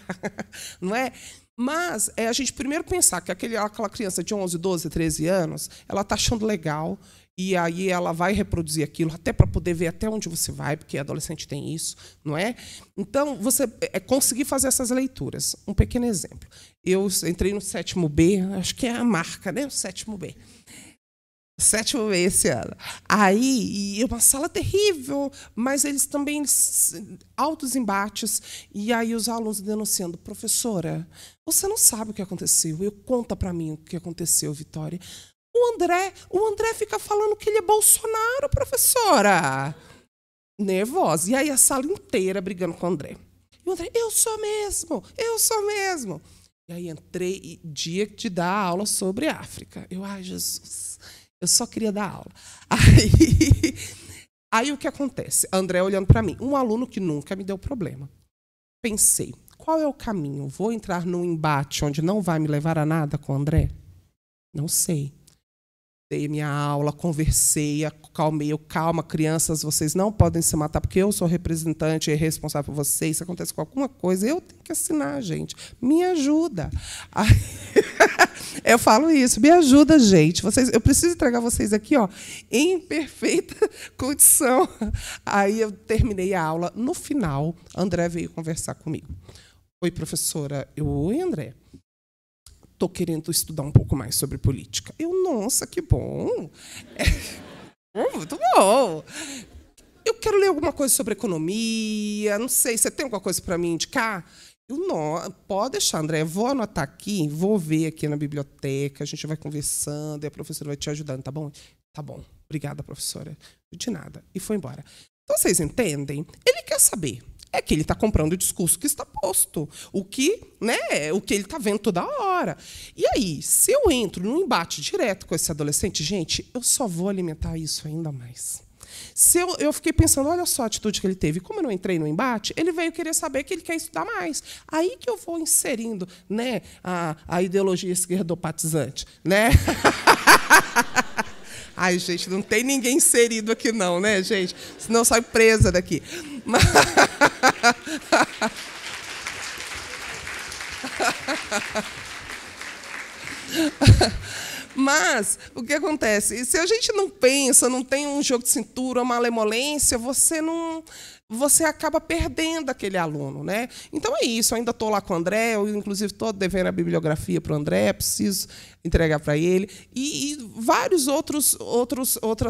não é? Mas a gente primeiro pensar que aquela criança de 11, 12, 13 anos, ela está achando legal, e aí ela vai reproduzir aquilo, até para poder ver até onde você vai, porque adolescente tem isso, não é? Então, você conseguir fazer essas leituras. Um pequeno exemplo. Eu entrei no 7º B, acho que é a marca, né? O 7º B. 7º B esse ano. Aí, uma sala terrível, mas eles também altos embates, e aí os alunos denunciando: professora, você não sabe o que aconteceu, conta para mim o que aconteceu, Vitória. O André fica falando que ele é Bolsonaro, professora. Nervosa. E aí a sala inteira brigando com o André. E o André: eu sou mesmo. E aí entrei, dia de dar aula sobre África. Ai, Jesus, eu só queria dar aula. Aí o que acontece? André olhando para mim, um aluno que nunca me deu problema. Pensei, qual é o caminho? Vou entrar num embate onde não vai me levar a nada com o André? Não sei. Dei minha aula, conversei, acalmei. Calma, crianças, vocês não podem se matar, porque eu sou representante e responsável por vocês. Se acontece com alguma coisa, eu tenho que assinar, gente. Me ajuda. Aí, eu falo isso, me ajuda, gente. Eu preciso entregar vocês aqui, em perfeita condição. Aí eu terminei a aula. No final, André veio conversar comigo. Oi, professora. Oi, André. Estou querendo estudar um pouco mais sobre política. Nossa, que bom. Muito bom. Eu quero ler alguma coisa sobre economia, não sei, você tem alguma coisa para me indicar? Não, pode deixar, André, vou anotar aqui, vou ver aqui na biblioteca, a gente vai conversando e a professora vai te ajudando, tá bom? Tá bom, obrigada, professora. De nada. E foi embora. Então, vocês entendem? Ele quer saber. É que ele está comprando o discurso que está posto, o que ele está vendo toda hora. E aí, se eu entro num embate direto com esse adolescente, gente, eu só vou alimentar isso ainda mais. Se eu fiquei pensando, olha só a atitude que ele teve. Como eu não entrei no embate, ele veio querer saber que ele quer estudar mais. Aí que eu vou inserindo, né, a ideologia esquerdopatizante, né? Ai, gente, não tem ninguém inserido aqui não, né, gente? Senão sai presa daqui. Mas o que acontece? Se a gente não pensa, não tem um jogo de cintura, uma malemolência, você acaba perdendo aquele aluno, né? Então é isso, eu ainda estou lá com o André, eu inclusive estou devendo a bibliografia para o André, preciso entregar para ele, e várias outras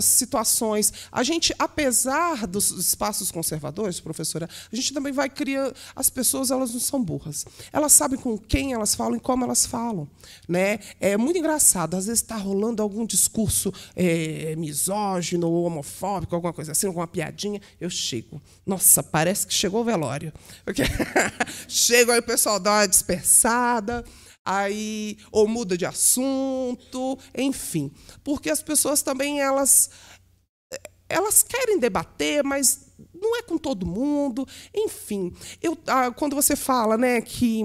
situações. A gente, apesar dos espaços conservadores, professora, a gente também vai criar. As pessoas, elas não são burras. Elas sabem com quem elas falam e como elas falam, né? É muito engraçado, às vezes está rolando algum discurso misógino ou homofóbico, alguma coisa assim, alguma piadinha, eu chego. Nossa, parece que chegou o velório. Porque chega aí, o pessoal dá uma dispersada, aí, ou muda de assunto, enfim. Porque as pessoas também elas querem debater, mas não é com todo mundo. Enfim, quando você fala, né, que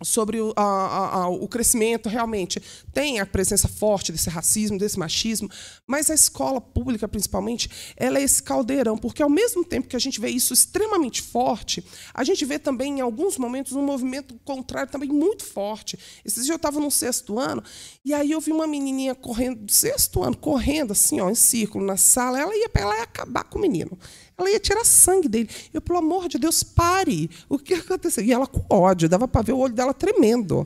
sobre o crescimento, realmente tem a presença forte desse racismo, desse machismo, mas a escola pública, principalmente, ela é esse caldeirão, porque, ao mesmo tempo que a gente vê isso extremamente forte, a gente vê também, em alguns momentos, um movimento contrário também muito forte. Esses dias eu estava no 6º ano, e aí eu vi uma menininha correndo, do 6º ano, correndo assim, em círculo na sala, ela ia acabar com o menino. Ela ia tirar sangue dele. Eu, pelo amor de Deus, pare. O que aconteceu? E ela com ódio, dava para ver o olho dela tremendo.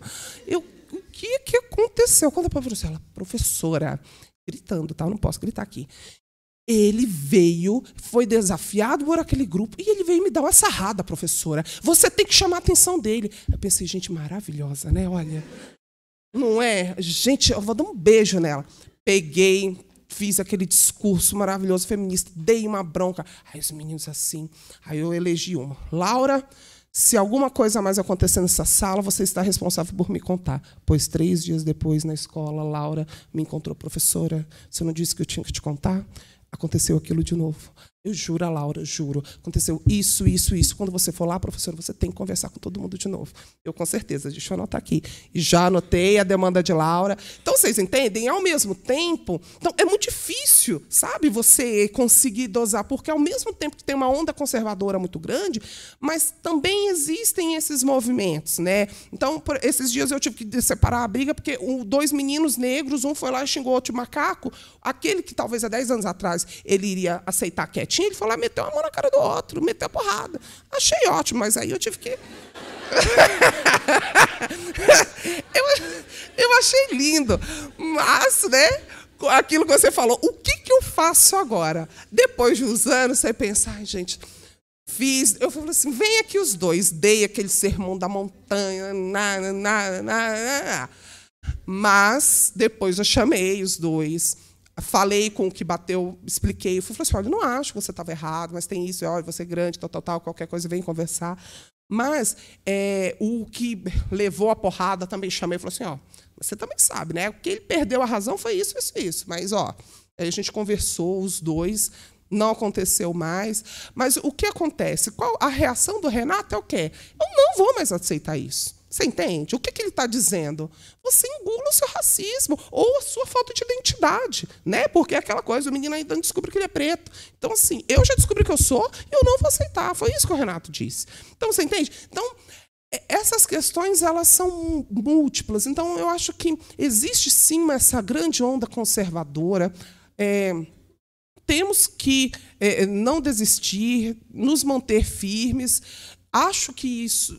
O que aconteceu? Conta para a professora. Professora, gritando, tá? Eu não posso gritar aqui. Ele veio, foi desafiado por aquele grupo, e ele veio me dar uma sarrada, professora. Você tem que chamar a atenção dele. Eu pensei, gente maravilhosa, né? Olha, não é? Gente, eu vou dar um beijo nela. Peguei, fiz aquele discurso maravilhoso, feminista, dei uma bronca. Aí os meninos assim, aí eu elegi uma. Laura, se alguma coisa mais acontecer nessa sala, você está responsável por me contar. Pois 3 dias depois, na escola, Laura me encontrou. Professora, você não disse que eu tinha que te contar? Aconteceu aquilo de novo. Eu juro, Laura, juro. Aconteceu isso, isso, isso. Quando você for lá, professora, você tem que conversar com todo mundo de novo. Eu, com certeza, deixa eu anotar aqui. E já anotei a demanda de Laura. Então, vocês entendem? Ao mesmo tempo, então, é muito difícil, sabe, você conseguir dosar, porque ao mesmo tempo que tem uma onda conservadora muito grande, mas também existem esses movimentos, né? Então, esses dias eu tive que separar a briga, porque 2 meninos negros, um foi lá e xingou outro de macaco. Aquele que talvez há 10 anos atrás ele iria aceitar quietinho, ele foi lá, meteu a mão na cara do outro, meteu a porrada. Achei ótimo, mas aí eu tive que... eu achei lindo. Mas, né, aquilo que você falou, o que eu faço agora? Depois de uns anos, você pensa, ai, gente, fiz... Eu falei assim, vem aqui os dois. Dei aquele sermão da montanha. Mas, depois eu chamei os dois... Falei com o que bateu, expliquei. Eu falei assim, olha, eu não acho que você estava errado, mas tem isso, olha, você é grande, tal, qualquer coisa, vem conversar. Mas o que levou a porrada, também chamei e falei assim, ó, você também sabe, né? O que ele perdeu a razão foi isso, isso, isso. Mas, ó, aí a gente conversou, os dois, não aconteceu mais. Mas o que acontece? Qual a reação do Renato é o quê? Eu não vou mais aceitar isso. Você entende? O que ele está dizendo? Você engula o seu racismo ou a sua falta de identidade, né? Porque é aquela coisa, o menino ainda não descobre que ele é preto. Então, assim, eu já descobri que eu sou e eu não vou aceitar. Foi isso que o Renato disse. Então, você entende? Então, essas questões, elas são múltiplas. Então, eu acho que existe, sim, essa grande onda conservadora. Temos que não desistir, nos manter firmes. Acho que isso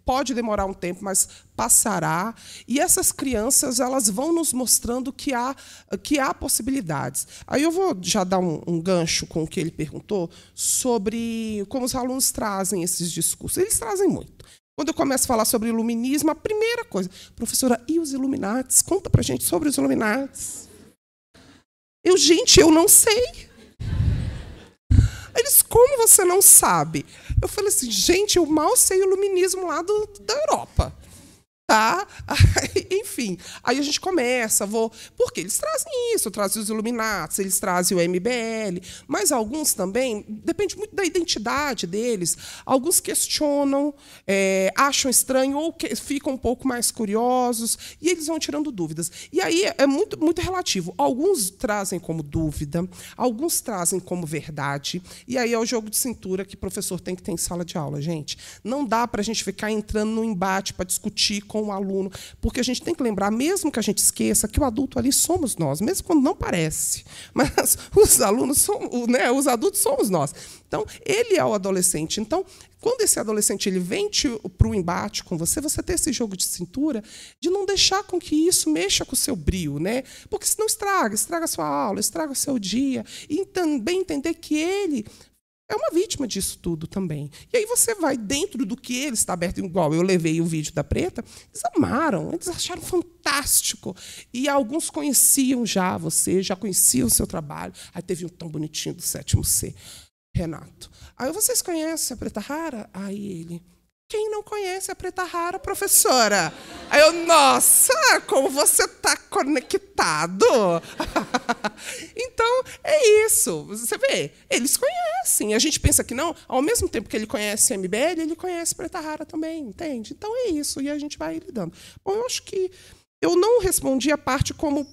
pode demorar um tempo, mas passará. E essas crianças, elas vão nos mostrando que há possibilidades. Aí eu vou já dar um gancho com o que ele perguntou sobre como os alunos trazem esses discursos. Eles trazem muito. Quando eu começo a falar sobre iluminismo, a primeira coisa, professora, e os Illuminatis? Conta para a gente sobre os Illuminatis. Gente, eu não sei. Eles, como você não sabe? Eu falei assim, gente, eu mal sei o iluminismo lá da Europa. Tá? Enfim, aí a gente começa, porque eles trazem isso, trazem os Illuminatis, eles trazem o MBL, mas alguns também, depende muito da identidade deles, alguns questionam, acham estranho ou ficam um pouco mais curiosos, e eles vão tirando dúvidas. E aí é muito, muito relativo. Alguns trazem como dúvida, alguns trazem como verdade, e aí é o jogo de cintura que o professor tem que ter em sala de aula, gente. Não dá para a gente ficar entrando no embate para discutir com o aluno, porque a gente tem que lembrar, mesmo que a gente esqueça, que o adulto ali somos nós, mesmo quando não parece. Mas os alunos os adultos somos nós. Então, ele é o adolescente. Então, quando esse adolescente ele vem para o embate com você, você tem esse jogo de cintura de não deixar com que isso mexa com o seu brio, né? Porque senão estraga a sua aula, estraga o seu dia. E também entender que ele é uma vítima disso tudo também. E aí você vai dentro do que ele está aberto, igual eu levei o vídeo da Preta, eles amaram, eles acharam fantástico. E alguns conheciam já você, já conheciam o seu trabalho. Aí teve um tão bonitinho do 7º C, Renato. Aí vocês conhecem a Preta Rara? Aí ele... Quem não conhece a Preta Rara, professora? Aí eu, nossa, como você está conectado. Então, é isso. Você vê, eles conhecem. A gente pensa que não, ao mesmo tempo que ele conhece MBL, ele conhece Preta Rara também, entende? Então, é isso, e a gente vai lidando. Bom, eu acho que eu não respondi a parte como...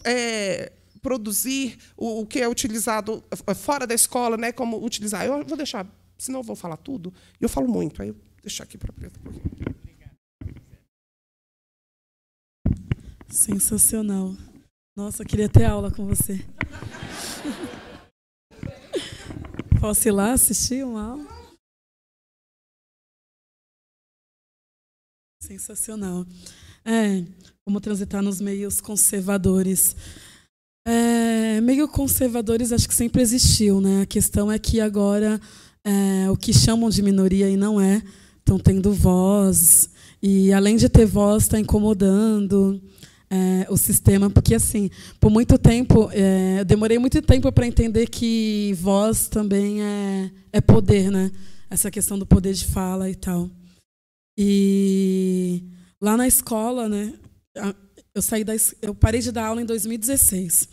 produzir o que é utilizado fora da escola, né? Como utilizar. Eu vou deixar, senão eu vou falar tudo, e eu falo muito, aí eu deixar aqui para a Preta um pouquinho. Sensacional. Nossa, eu queria ter aula com você. Posso ir lá assistir uma aula? Sensacional. Como transitar nos meios conservadores. Meio conservadores acho que sempre existiu, né? A questão é que agora o que chamam de minoria e não estão tendo voz, e além de ter voz, está incomodando o sistema, porque assim, por muito tempo, eu demorei muito tempo para entender que voz também é poder, né? Essa questão do poder de fala e tal. E lá na escola, né? Eu parei de dar aula em 2016.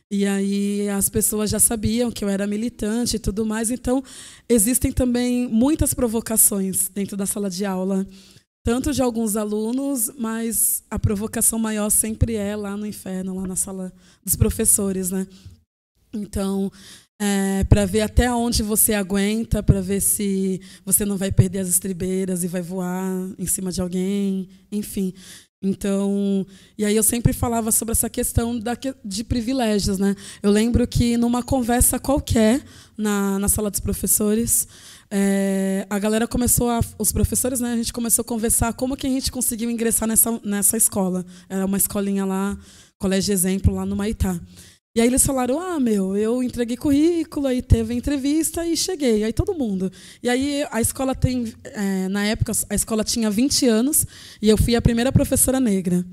E aí as pessoas já sabiam que eu era militante e tudo mais. Então, existem também muitas provocações dentro da sala de aula, tanto de alguns alunos, mas a provocação maior sempre é lá no inferno, lá na sala dos professores, né? Então, para ver até onde você aguenta, para ver se você não vai perder as estribeiras e vai voar em cima de alguém, enfim. Então, e aí eu sempre falava sobre essa questão de privilégios, né? Eu lembro que numa conversa qualquer na sala dos professores, a galera começou os professores, né? A gente começou a conversar como que a gente conseguiu ingressar nessa escola. Era uma escolinha lá, Colégio Exemplo, lá no Maitá. E aí eles falaram, eu entreguei currículo, aí teve entrevista e cheguei, aí todo mundo. E aí a escola tem, na época, a escola tinha 20 anos e eu fui a primeira professora negra.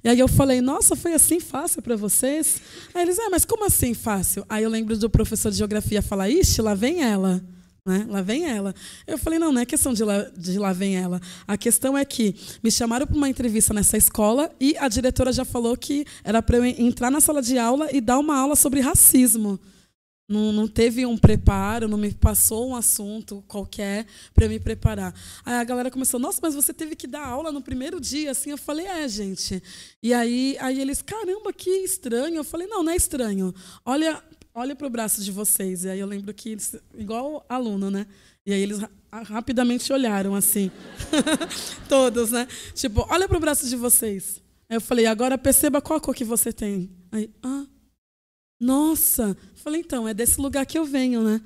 E aí eu falei, nossa, foi assim fácil para vocês? Aí eles, mas como assim fácil? Aí eu lembro do professor de geografia falar, ixi, lá vem ela. Né? Lá vem ela. Eu falei, não é questão de lá vem ela. A questão é que me chamaram para uma entrevista nessa escola e a diretora já falou que era para eu entrar na sala de aula e dar uma aula sobre racismo. Não teve um preparo, não me passou um assunto qualquer para eu me preparar. Aí a galera começou, nossa, mas você teve que dar aula no primeiro dia? Assim, eu falei, gente. E aí eles, caramba, que estranho. Eu falei, não é estranho. Olha para o braço de vocês. E aí eu lembro que eles, igual aluno, né? E aí eles rapidamente olharam assim. Todos, né? Tipo, olha para o braço de vocês. Aí eu falei, agora perceba qual a cor que você tem. Aí, nossa. Falei, então, é desse lugar que eu venho, né?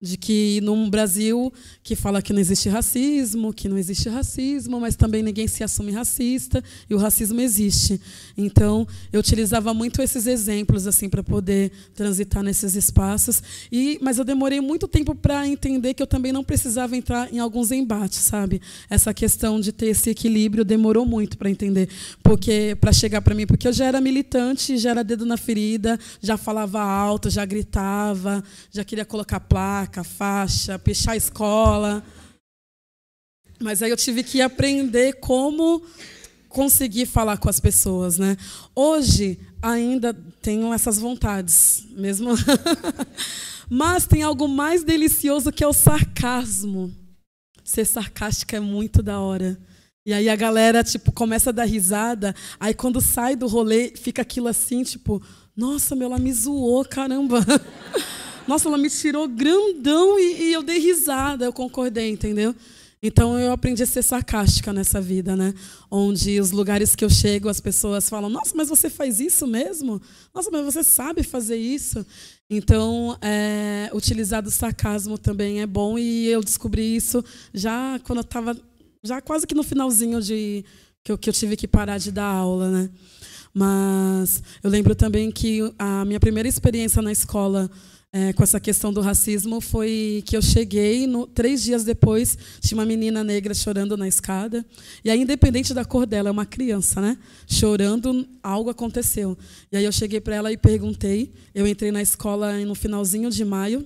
De que num Brasil que fala que não existe racismo, mas também ninguém se assume racista, e o racismo existe. Então, eu utilizava muito esses exemplos assim para poder transitar nesses espaços, mas eu demorei muito tempo para entender que eu também não precisava entrar em alguns embates, sabe? Essa questão de ter esse equilíbrio demorou muito para entender, para chegar para mim, porque eu já era militante, já era dedo na ferida, já falava alto, já gritava, já queria colocar placa, faixa, pichar a escola. Mas aí eu tive que aprender como conseguir falar com as pessoas, né? Hoje ainda tenho essas vontades, mesmo. Mas tem algo mais delicioso que é o sarcasmo. Ser sarcástica é muito da hora. E aí a galera começa a dar risada, aí quando sai do rolê fica aquilo assim, nossa, ela me zoou, caramba. Nossa, ela me tirou grandão e eu dei risada, eu concordei, entendeu? Então, eu aprendi a ser sarcástica nessa vida, né? Onde os lugares que eu chego, as pessoas falam, nossa, mas você faz isso mesmo? Nossa, mas você sabe fazer isso? Então, utilizar do sarcasmo também é bom, e eu descobri isso já quando eu estava já quase que no finalzinho que eu tive que parar de dar aula, né? Mas eu lembro também que a minha primeira experiência na escola com essa questão do racismo foi que eu cheguei, 3 dias depois, tinha uma menina negra chorando na escada. E aí, independente da cor dela, é uma criança, né? Chorando, algo aconteceu. E aí eu cheguei para ela e perguntei. Eu entrei na escola no finalzinho de maio.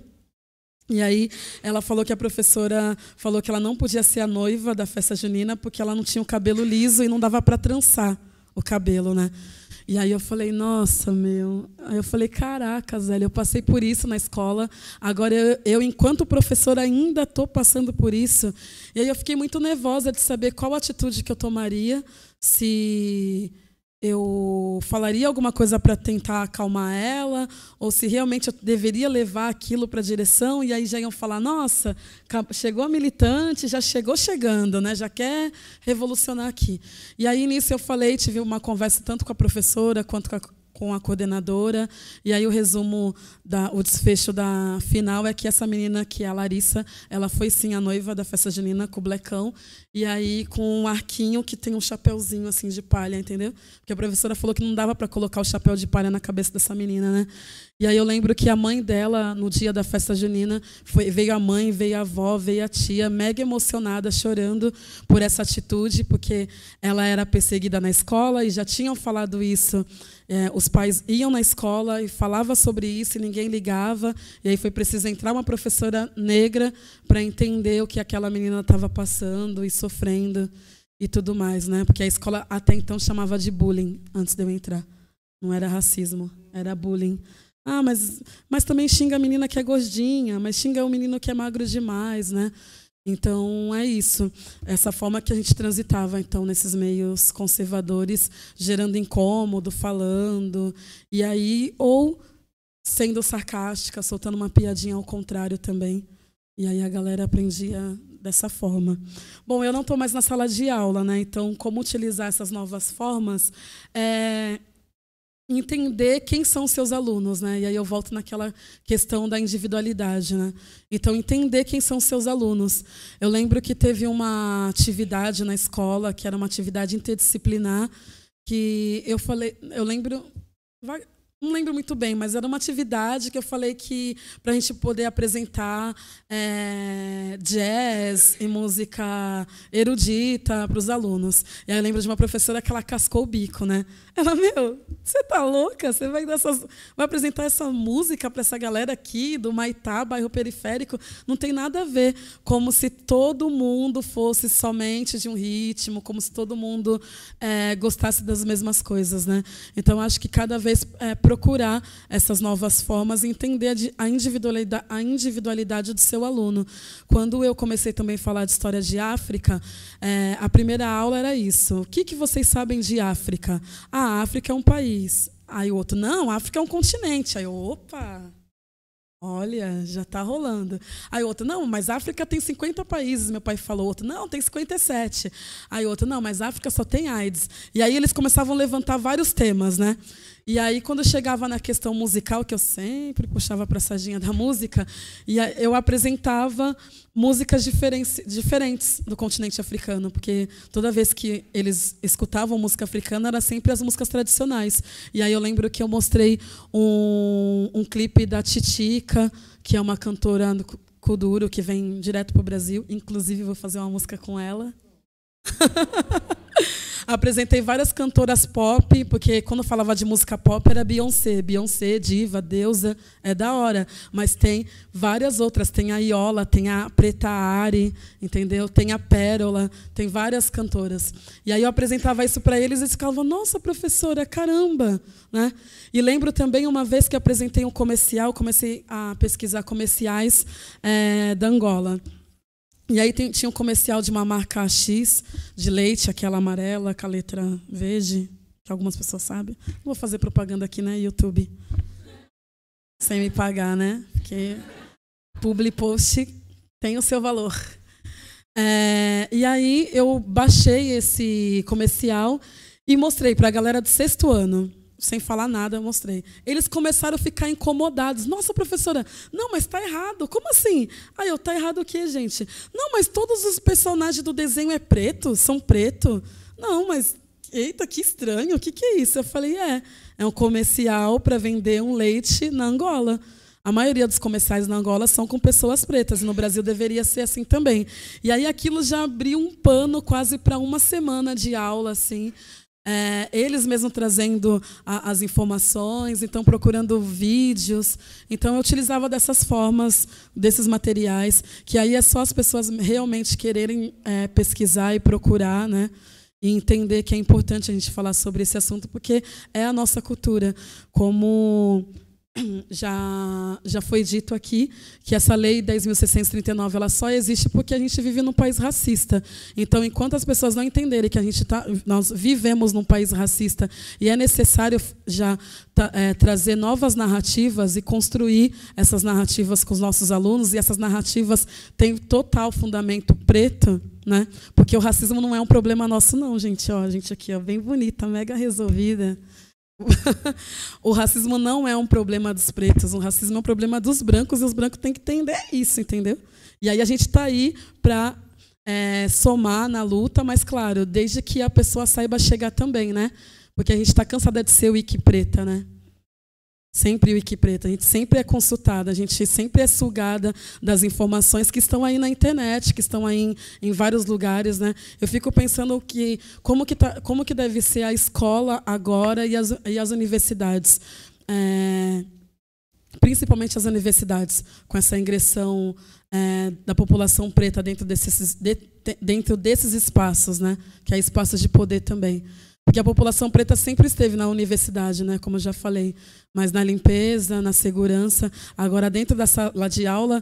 E aí ela falou que a professora falou que ela não podia ser a noiva da festa junina porque ela não tinha o cabelo liso e não dava para trançar o cabelo, né? E aí eu falei, nossa, Aí eu falei, caracas, velho, eu passei por isso na escola. Agora eu enquanto professora, ainda estou passando por isso. E aí eu fiquei muito nervosa de saber qual atitude que eu tomaria, se eu falaria alguma coisa para tentar acalmar ela, ou se realmente eu deveria levar aquilo para a direção, e aí já iam falar, nossa, chegou a militante, já chegou chegando, né? Já quer revolucionar aqui. E aí, nisso, eu falei, tive uma conversa tanto com a professora quanto com com a coordenadora. E aí o resumo, o desfecho da final é que essa menina, que é a Larissa, ela foi sim a noiva da festa junina com o blecão, e aí com um arquinho que tem um chapéuzinho assim de palha, entendeu? Porque a professora falou que não dava para colocar o chapéu de palha na cabeça dessa menina, né? E aí eu lembro que a mãe dela, no dia da festa junina, veio a mãe, veio a avó, veio a tia, mega emocionada, chorando por essa atitude, porque ela era perseguida na escola e já tinham falado isso. Os pais iam na escola e falavam sobre isso e ninguém ligava. E aí foi preciso entrar uma professora negra para entender o que aquela menina estava passando e sofrendo e tudo mais, né? Porque a escola até então chamava de bullying antes de eu entrar. Não era racismo, era bullying. Ah, mas também xinga a menina que é gordinha, mas xinga o menino que é magro demais, né? Então, é isso. Essa forma que a gente transitava, então, nesses meios conservadores, gerando incômodo, falando, e aí, ou sendo sarcástica, soltando uma piadinha ao contrário também. E aí a galera aprendia dessa forma. Bom, eu não estou mais na sala de aula, né? Então, como utilizar essas novas formas? Entender quem são os seus alunos, né? E aí eu volto naquela questão da individualidade, né? Então, entender quem são os seus alunos. Eu lembro que teve uma atividade na escola, que era uma atividade interdisciplinar, que não lembro muito bem, mas era uma atividade que eu falei que para a gente poder apresentar jazz e música erudita para os alunos. E aí eu lembro de uma professora que ela cascou o bico, né? Ela, você tá louca? Você vai apresentar essa música para essa galera aqui do Maitá, bairro periférico? Não tem nada a ver. Como se todo mundo fosse somente de um ritmo, como se todo mundo gostasse das mesmas coisas, né? Então, acho que cada vez procurar essas novas formas e entender a individualidade do seu aluno. Quando eu comecei também a falar de história de África, a primeira aula era isso. O que vocês sabem de África? A África é um país. Aí o outro, não, a África é um continente. Aí eu, opa, olha, já está rolando. Aí o outro, não, mas a África tem 50 países, meu pai falou. O outro, não, tem 57. Aí o outro, não, mas a África só tem AIDS. E aí eles começavam a levantar vários temas, né? E aí, quando eu chegava na questão musical, que eu sempre puxava para a sardinha da música, eu apresentava músicas diferentes do continente africano, porque toda vez que eles escutavam música africana, era sempre as músicas tradicionais. E aí eu lembro que eu mostrei um clipe da Titica, que é uma cantora do Kuduro, que vem direto para o Brasil. Inclusive, vou fazer uma música com ela. Apresentei várias cantoras pop, porque quando eu falava de música pop era Beyoncé. Beyoncé, diva, deusa, é da hora. Mas tem várias outras. Tem a Iola, tem a Preta Ari, entendeu? Tem a Pérola, tem várias cantoras. E aí eu apresentava isso para eles e eles ficavam, nossa, professora, caramba! Né? E lembro também uma vez que apresentei um comercial, comecei a pesquisar comerciais da Angola. E aí tinha um comercial de uma marca X, de leite, aquela amarela, com a letra verde, que algumas pessoas sabem. Não vou fazer propaganda aqui, né, YouTube? Sem me pagar, né? Porque public post tem o seu valor. E aí eu baixei esse comercial e mostrei para a galera do 6º ano. Sem falar nada, eu mostrei. Eles começaram a ficar incomodados. Nossa, professora, não, mas está errado. Como assim? Aí está errado o quê, gente? Não, mas todos os personagens do desenho são preto. Não, mas, eita, que estranho, o que é isso? Eu falei, é um comercial para vender um leite na Angola. A maioria dos comerciais na Angola são com pessoas pretas, e no Brasil deveria ser assim também. E aí aquilo já abriu um pano quase para uma semana de aula, assim. Eles mesmos trazendo as informações, então procurando vídeos. Então eu utilizava dessas formas, desses materiais, que aí é só as pessoas realmente quererem pesquisar e procurar, né? E entender que é importante a gente falar sobre esse assunto, porque é a nossa cultura. Como já foi dito aqui, que essa lei 10.639 ela só existe porque a gente vive num país racista. Então, enquanto as pessoas não entenderem que nós vivemos num país racista e é necessário trazer novas narrativas e construir essas narrativas com os nossos alunos, e essas narrativas têm total fundamento preto, né? Porque o racismo não é um problema nosso, não, gente. Ó, a gente aqui, ó, bem bonita, mega resolvida. O racismo não é um problema dos pretos, o racismo é um problema dos brancos, e os brancos têm que entender isso, entendeu? E aí a gente está aí para somar na luta, mas, claro, desde que a pessoa saiba chegar também, né? Porque a gente está cansada de ser wiki preta, né? Sempre wiki preta, a gente sempre é consultada, a gente sempre é sugada das informações que estão aí na internet, que estão aí em vários lugares, né? Eu fico pensando que como que deve ser a escola agora e as universidades, principalmente as universidades, com essa ingressão da população preta dentro desses espaços, né? Que é espaços de poder também. Porque a população preta sempre esteve na universidade, né, como eu já falei, mas na limpeza, na segurança. Agora, dentro da sala de aula,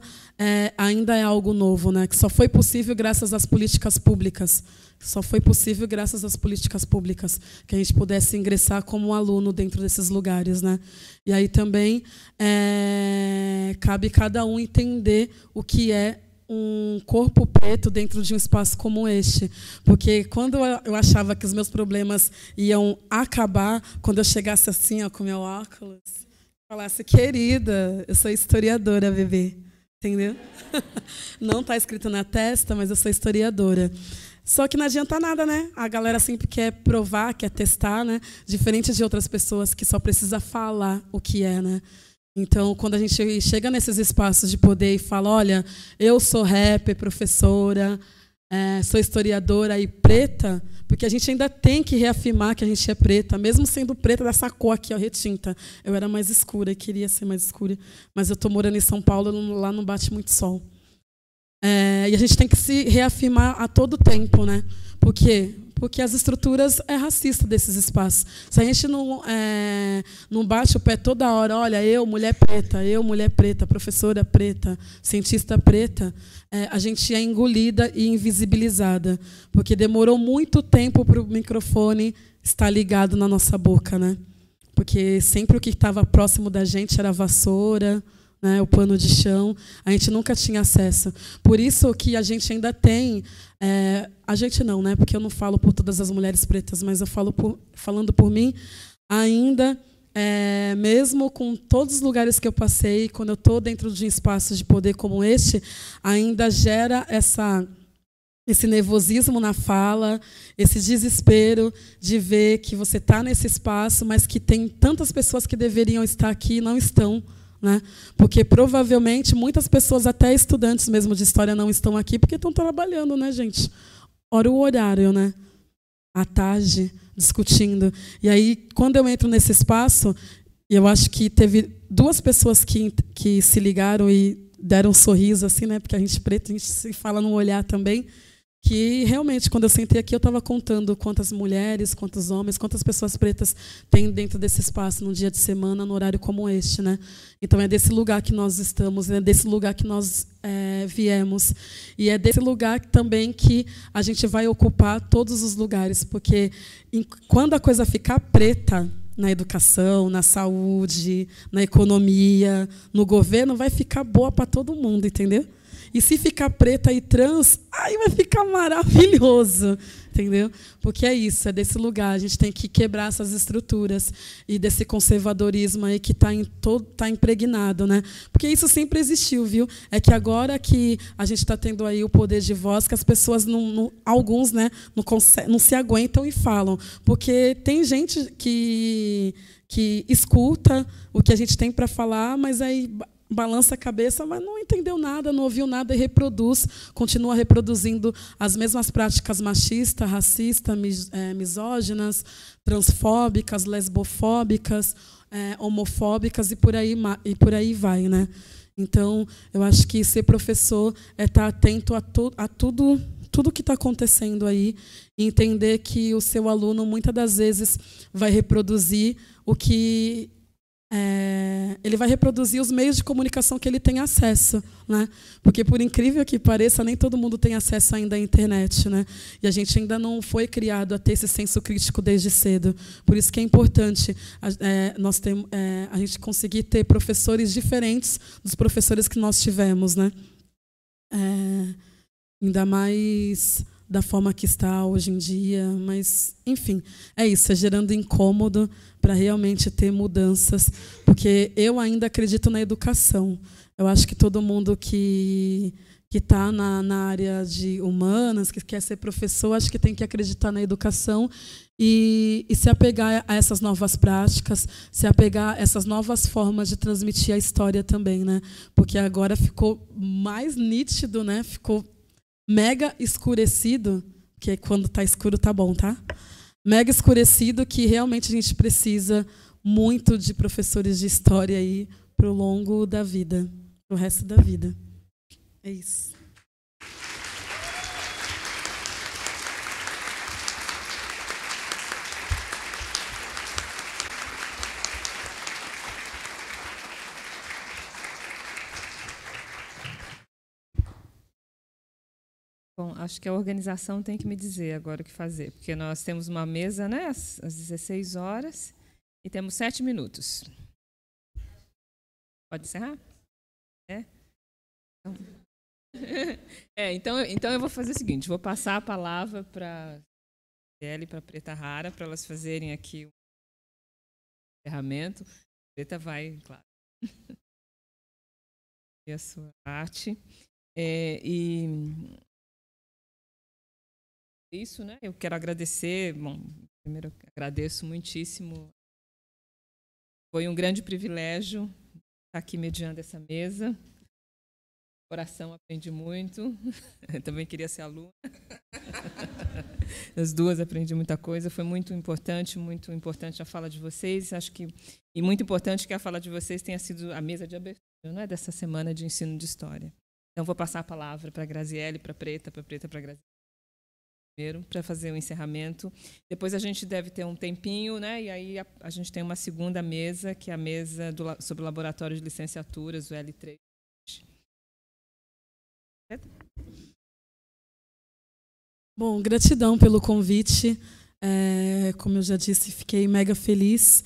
ainda é algo novo, né, que só foi possível graças às políticas públicas. Só foi possível graças às políticas públicas que a gente pudesse ingressar como aluno dentro desses lugares, né? E aí também cabe cada um entender o que é um corpo preto dentro de um espaço como este. Porque quando eu achava que os meus problemas iam acabar, quando eu chegasse assim, ó, com meu óculos, falasse, querida, eu sou historiadora, bebê. Entendeu? Não está escrito na testa, mas eu sou historiadora. Só que não adianta nada, né? A galera sempre quer provar, quer testar, né? Diferente de outras pessoas que só precisa falar o que é, né? Então, quando a gente chega nesses espaços de poder e fala, olha, eu sou rapper, professora, sou historiadora e preta, porque a gente ainda tem que reafirmar que a gente é preta, mesmo sendo preta dessa cor aqui, ó, retinta. Eu era mais escura e queria ser mais escura, mas eu estou morando em São Paulo, lá não bate muito sol. E a gente tem que se reafirmar a todo tempo, né? Por quê? Porque as estruturas racistas desses espaços. Se a gente não bate o pé toda hora, olha, eu, mulher preta, professora preta, cientista preta, a gente é engolida e invisibilizada, porque demorou muito tempo para o microfone estar ligado na nossa boca, né? Porque sempre o que estava próximo da gente era a vassoura, né, o pano de chão, a gente nunca tinha acesso. Por isso que a gente ainda tem, a gente não, né, porque eu não falo por todas as mulheres pretas, mas eu falando por mim, ainda, mesmo com todos os lugares que eu passei, quando eu estou dentro de um espaço de poder como este, ainda gera esse nervosismo na fala, esse desespero de ver que você está nesse espaço, mas que tem tantas pessoas que deveriam estar aqui e não estão, né? Porque provavelmente muitas pessoas, até estudantes mesmo de história, não estão aqui porque estão trabalhando, né, gente? Ora o horário, né? À tarde, discutindo. E aí, quando eu entro nesse espaço, eu acho que teve duas pessoas que se ligaram e deram um sorriso, assim, né? Porque a gente preta, a gente se fala no olhar também. Que realmente, quando eu sentei aqui, eu estava contando quantas mulheres, quantos homens, quantas pessoas pretas tem dentro desse espaço, num dia de semana, no horário como este, né? Então, é desse lugar que nós estamos, é desse lugar que nós viemos. E é desse lugar também que a gente vai ocupar todos os lugares, porque quando a coisa ficar preta, na educação, na saúde, na economia, no governo, vai ficar boa para todo mundo, entendeu? E se ficar preta e trans, aí vai ficar maravilhoso, entendeu? Porque é isso, é desse lugar. A gente tem que quebrar essas estruturas e desse conservadorismo aí que tá impregnado, né? Porque isso sempre existiu, viu? É que agora que a gente está tendo aí o poder de voz, que as pessoas, alguns, né, não se aguentam e falam. Porque tem gente que escuta o que a gente tem para falar, mas aí balança a cabeça, mas não entendeu nada, não ouviu nada e reproduz, continua reproduzindo as mesmas práticas machistas, racistas, misóginas, transfóbicas, lesbofóbicas, homofóbicas e por aí vai, né? Então, eu acho que ser professor é estar atento a tudo que está acontecendo aí e entender que o seu aluno, muitas das vezes, vai reproduzir o que ele vai reproduzir os meios de comunicação que ele tem acesso, né? Porque, por incrível que pareça, nem todo mundo tem acesso ainda à internet, né? E a gente ainda não foi criado a ter esse senso crítico desde cedo. Por isso que é importante a gente conseguir ter professores diferentes dos professores que nós tivemos, né? Ainda mais da forma que está hoje em dia, mas, enfim, é isso, é gerando incômodo para realmente ter mudanças, porque eu ainda acredito na educação. Eu acho que todo mundo que está na área de humanas, que quer ser professor, acho que tem que acreditar na educação e se apegar a essas novas práticas, se apegar a essas novas formas de transmitir a história também, né? Porque agora ficou mais nítido, né? Ficou mega escurecido, que quando está escuro tá bom, tá? Mega escurecido, que realmente a gente precisa muito de professores de história aí para o longo da vida, para o resto da vida. É isso. Bom, acho que a organização tem que me dizer agora o que fazer, porque nós temos uma mesa, né, às 16 horas e temos 7 minutos. Pode encerrar? Então eu vou fazer o seguinte, vou passar a palavra para a Ellie e para a Preta Rara, para elas fazerem aqui o encerramento. A Preta vai, claro, e a sua arte. Isso, né? Eu quero agradecer. Bom, primeiro eu agradeço muitíssimo. Foi um grande privilégio estar aqui mediando essa mesa. Coração, aprendi muito. Eu também queria ser aluna. As duas aprendi muita coisa. Foi muito importante a fala de vocês. Acho que e muito importante que a fala de vocês tenha sido a mesa de abertura, não é, dessa semana de ensino de história. Então vou passar a palavra para a Graziele, para a Preta, para a Graziele. Primeiro, para fazer o encerramento. Depois a gente deve ter um tempinho, né? E aí a gente tem uma segunda mesa, que é a mesa sobre o Laboratório de Licenciaturas, o L3. Bom, gratidão pelo convite. Como eu já disse, fiquei mega feliz.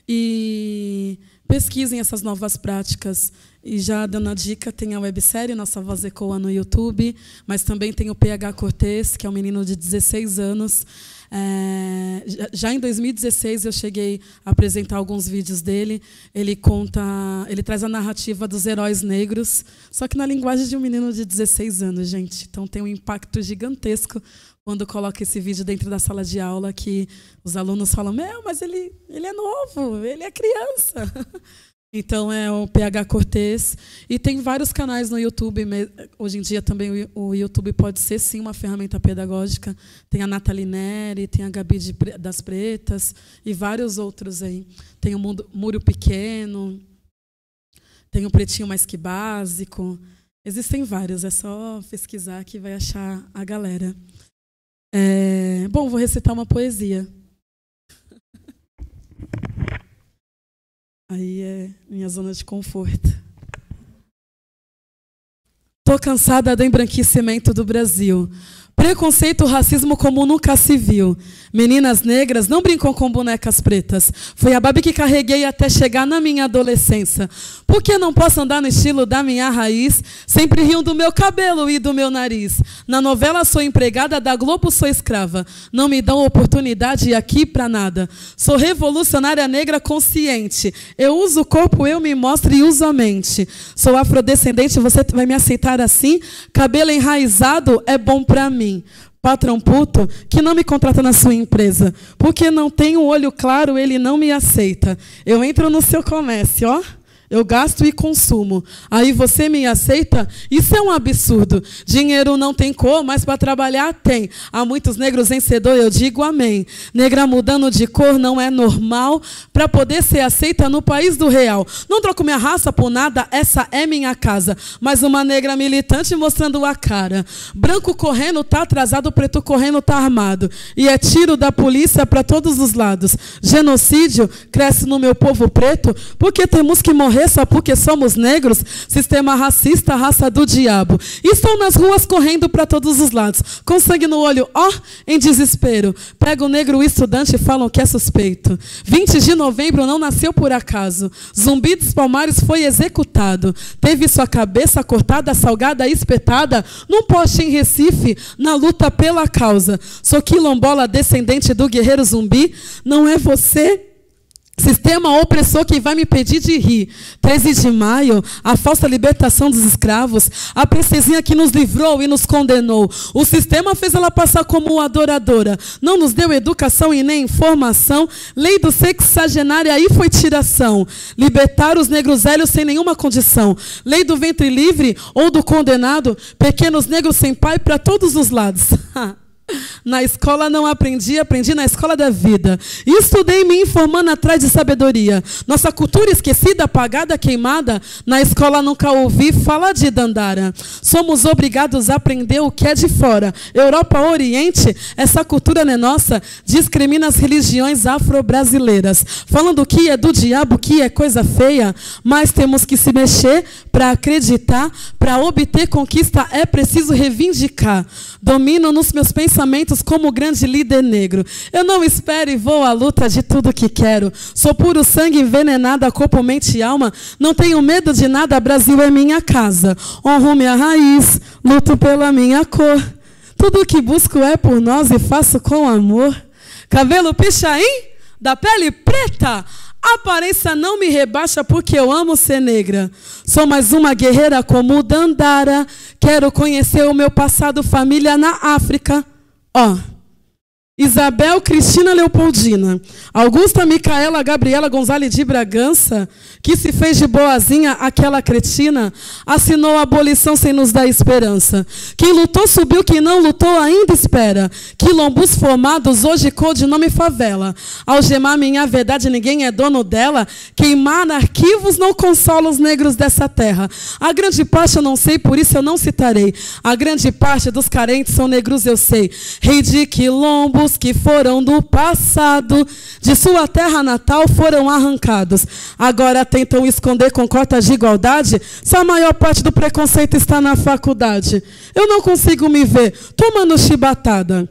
E pesquisem essas novas práticas. E já dando a dica, tem a websérie Nossa Voz Ecoa no YouTube, mas também tem o PH Cortez, que é um menino de 16 anos. Já em 2016 eu cheguei a apresentar alguns vídeos dele. Ele traz a narrativa dos heróis negros, só que na linguagem de um menino de 16 anos, gente. Então tem um impacto gigantesco quando coloca esse vídeo dentro da sala de aula, que os alunos falam: "Meu, mas ele é novo, ele é criança." Então é o PH Cortez. E tem vários canais no YouTube. Hoje em dia também o YouTube pode ser, sim, uma ferramenta pedagógica. Tem a Nathalie Neri, tem a Gabi das Pretas e vários outros aí. Tem o Muro Pequeno, tem o Pretinho Mais Que Básico. Existem vários, é só pesquisar que vai achar a galera. Bom, vou recitar uma poesia. Aí é minha zona de conforto. Tô cansada do embranquecimento do Brasil. Preconceito, racismo como nunca se viu. Meninas negras não brincam com bonecas pretas. Foi a Barbie que carreguei até chegar na minha adolescência. Por que não posso andar no estilo da minha raiz? Sempre riam do meu cabelo e do meu nariz. Na novela sou empregada, da Globo sou escrava. Não me dão oportunidade aqui pra nada. Sou revolucionária negra consciente. Eu uso o corpo, eu me mostro e uso a mente. Sou afrodescendente, você vai me aceitar assim? Cabelo enraizado é bom pra mim. Patrão puto que não me contrata na sua empresa, porque não tenho olho claro, ele não me aceita. Eu entro no seu comércio, ó. Eu gasto e consumo. Aí você me aceita? Isso é um absurdo. Dinheiro não tem cor, mas para trabalhar tem. Há muitos negros em Sedô, eu digo amém. Negra mudando de cor não é normal para poder ser aceita no país do real. Não troco minha raça por nada, essa é minha casa. Mas uma negra militante mostrando a cara. Branco correndo tá atrasado, preto correndo tá armado. E é tiro da polícia para todos os lados. Genocídio cresce no meu povo preto porque temos que morrer morrer só porque somos negros? Sistema racista, raça do diabo. Estou nas ruas correndo para todos os lados, com sangue no olho, ó, em desespero. Pego o negro estudante e falam que é suspeito. 20 de novembro não nasceu por acaso. Zumbi dos Palmares foi executado. Teve sua cabeça cortada, salgada e espetada num poste em Recife, na luta pela causa. Sou quilombola, descendente do guerreiro zumbi. Não é você, sistema opressor, quem vai me pedir de rir. 13 de maio, a falsa libertação dos escravos, a princesinha que nos livrou e nos condenou. O sistema fez ela passar como adoradora, não nos deu educação e nem informação. Lei do sexagenário, aí foi tiração. Libertar os negros velhos sem nenhuma condição. Lei do ventre livre ou do condenado, pequenos negros sem pai para todos os lados. Na escola não aprendi, aprendi na escola da vida. E estudei me informando atrás de sabedoria. Nossa cultura esquecida, apagada, queimada. Na escola nunca ouvi falar de Dandara. Somos obrigados a aprender o que é de fora. Europa, Oriente, essa cultura não é nossa. Discrimina as religiões afro-brasileiras, falando que é do diabo, que é coisa feia. Mas temos que se mexer para acreditar. Para obter conquista é preciso reivindicar. Domino nos meus pensamentos como grande líder negro. Eu não espero e vou à luta de tudo que quero. Sou puro sangue envenenado, corpo, mente e alma. Não tenho medo de nada, Brasil é minha casa. Honro minha raiz, luto pela minha cor. Tudo que busco é por nós e faço com amor. Cabelo pichain, da pele preta. A aparência não me rebaixa porque eu amo ser negra. Sou mais uma guerreira como Dandara. Quero conhecer o meu passado, família na África. Ó, Isabel Cristina Leopoldina, Augusta Micaela Gabriela Gonzalez de Bragança, que se fez de boazinha, aquela cretina, assinou a abolição sem nos dar esperança. Quem lutou subiu, quem não lutou ainda espera. Quilombos formados, hoje codinome favela. Algemar minha verdade, ninguém é dono dela. Queimar arquivos não consola os negros dessa terra. A grande parte eu não sei, por isso eu não citarei. A grande parte dos carentes são negros, eu sei. Rei de quilombos que foram do passado, de sua terra natal foram arrancados. Agora tentam esconder com cotas de igualdade, se a maior parte do preconceito está na faculdade. Eu não consigo me ver tomando chibatada.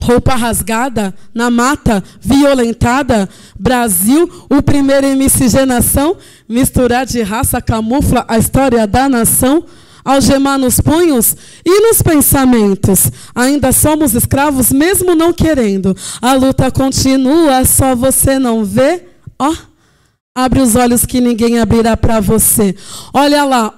Roupa rasgada, na mata, violentada. Brasil, o primeiro em miscigenação. Misturar de raça camufla a história da nação. Algemar nos punhos e nos pensamentos. Ainda somos escravos, mesmo não querendo. A luta continua, só você não vê. Ó, abre os olhos que ninguém abrirá para você. Olha lá,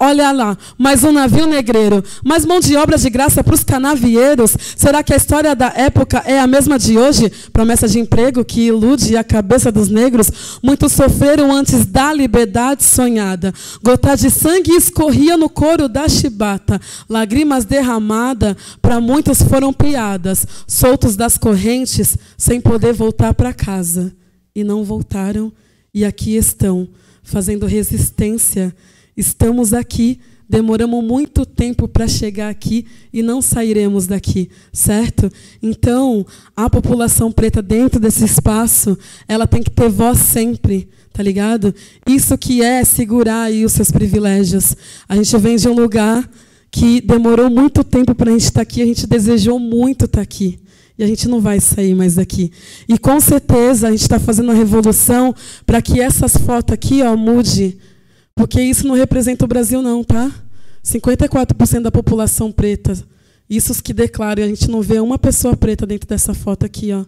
mais um navio negreiro. Mais mão de obra de graça para os canavieiros. Será que a história da época é a mesma de hoje? Promessa de emprego que ilude a cabeça dos negros. Muitos sofreram antes da liberdade sonhada. Gota de sangue escorria no couro da chibata. Lágrimas derramadas para muitos foram piadas. Soltos das correntes, sem poder voltar para casa. E não voltaram. E aqui estão, fazendo resistência. Estamos aqui, demoramos muito tempo para chegar aqui e não sairemos daqui, certo? Então, a população preta dentro desse espaço, ela tem que ter voz sempre, tá ligado? Isso que é segurar aí os seus privilégios. A gente vem de um lugar que demorou muito tempo para a gente estar aqui, a gente desejou muito estar aqui. E a gente não vai sair mais daqui. E com certeza a gente está fazendo uma revolução para que essas fotos aqui, ó, mude. Porque isso não representa o Brasil, não, tá? 54% da população preta. Isso os que declaram. E a gente não vê uma pessoa preta dentro dessa foto aqui, ó.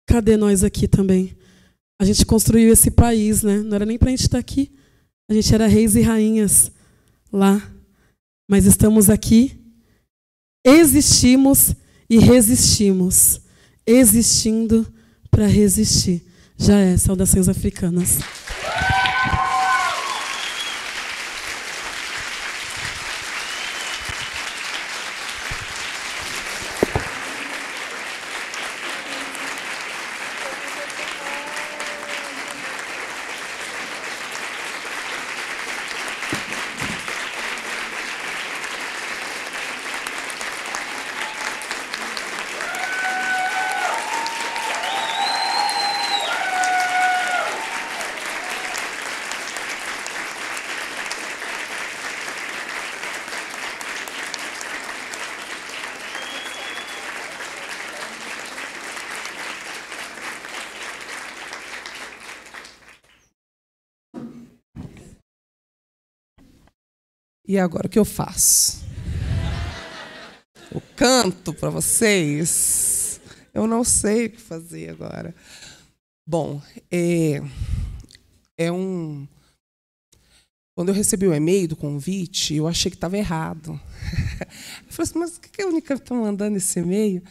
Cadê nós aqui também? A gente construiu esse país, né? Não era nem para a gente estar aqui. A gente era reis e rainhas lá. Mas estamos aqui, existimos e resistimos, existindo para resistir. Já é, saudações africanas. E agora, o que eu faço? Eu canto para vocês? Eu não sei o que fazer agora. Bom, quando eu recebi o e-mail do convite, eu achei que estava errado. Eu falei assim, mas por que a Unicamp está mandando esse e-mail?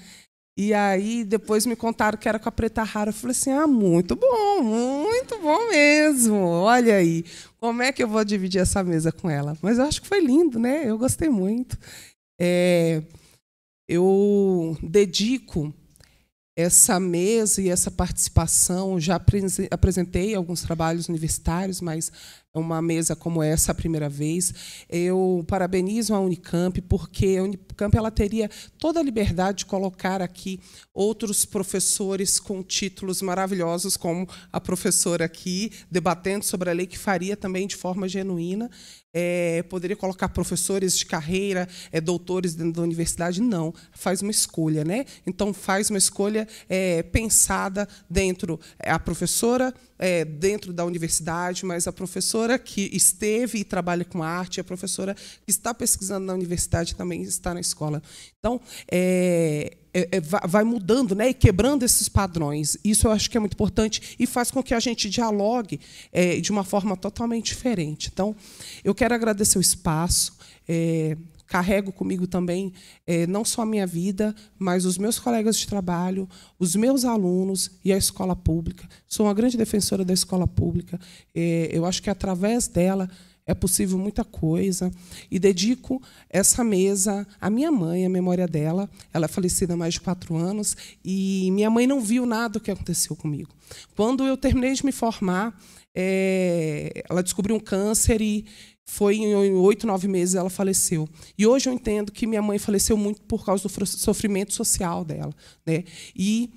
E aí, depois me contaram que era com a Preta Rara. Eu falei assim, muito bom mesmo. Olha aí, como é que eu vou dividir essa mesa com ela? Mas eu acho que foi lindo, né? Eu gostei muito. Eu dedico essa mesa e essa participação, já apresentei alguns trabalhos universitários, mas uma mesa como essa a primeira vez. Eu parabenizo a Unicamp, porque a Unicamp ela teria toda a liberdade de colocar aqui outros professores com títulos maravilhosos, como a professora aqui, debatendo sobre a lei, que faria também de forma genuína. Poderia colocar professores de carreira, doutores dentro da universidade. Não, faz uma escolha, né? Então, faz uma escolha pensada dentro, a professora dentro da universidade, mas a professora que esteve e trabalha com arte, a professora que está pesquisando na universidade também está na escola. Então, vai mudando, né, e quebrando esses padrões. Isso eu acho que é muito importante e faz com que a gente dialogue de uma forma totalmente diferente. Então, eu quero agradecer o espaço. Carrego comigo também não só a minha vida, mas os meus colegas de trabalho, os meus alunos e a escola pública. Sou uma grande defensora da escola pública. Eu acho que, através dela, é possível muita coisa. E dedico essa mesa à minha mãe, à memória dela. Ela é falecida há mais de 4 anos, e minha mãe não viu nada do que aconteceu comigo. Quando eu terminei de me formar, ela descobriu um câncer e foi em 8, 9 meses ela faleceu. E hoje eu entendo que minha mãe faleceu muito por causa do sofrimento social dela, né? E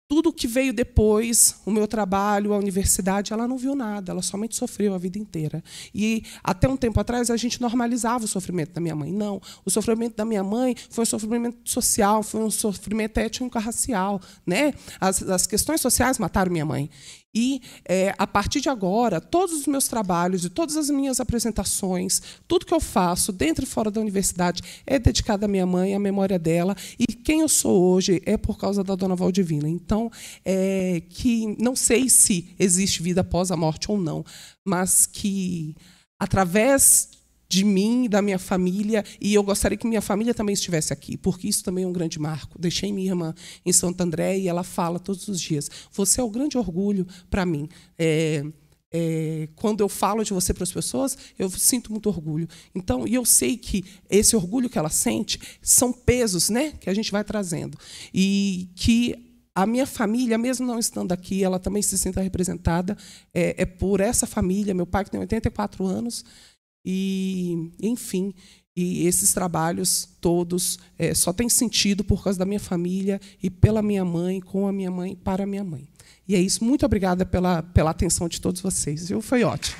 tudo que veio depois, o meu trabalho, a universidade, ela não viu nada, ela somente sofreu a vida inteira. E, até um tempo atrás, a gente normalizava o sofrimento da minha mãe. Não, o sofrimento da minha mãe foi um sofrimento social, foi um sofrimento étnico-racial, né? As questões sociais mataram minha mãe. E, a partir de agora, todos os meus trabalhos e todas as minhas apresentações, tudo que eu faço dentro e fora da universidade é dedicado à minha mãe, à memória dela. E quem eu sou hoje é por causa da Dona Valdivina. Então, que não sei se existe vida após a morte ou não, mas que, através de mim e da minha família, e eu gostaria que minha família também estivesse aqui, porque isso também é um grande marco. Deixei minha irmã em Santo André e ela fala todos os dias, você é um grande orgulho para mim. Quando eu falo de você para as pessoas, eu sinto muito orgulho. Então, e eu sei que esse orgulho que ela sente são pesos, né, que a gente vai trazendo. E que a minha família, mesmo não estando aqui, ela também se sinta representada por essa família. Meu pai, que tem 84 anos, e, enfim, e esses trabalhos todos só têm sentido por causa da minha família e pela minha mãe, com a minha mãe, para a minha mãe. E é isso. Muito obrigada pela atenção de todos vocês. Foi ótimo.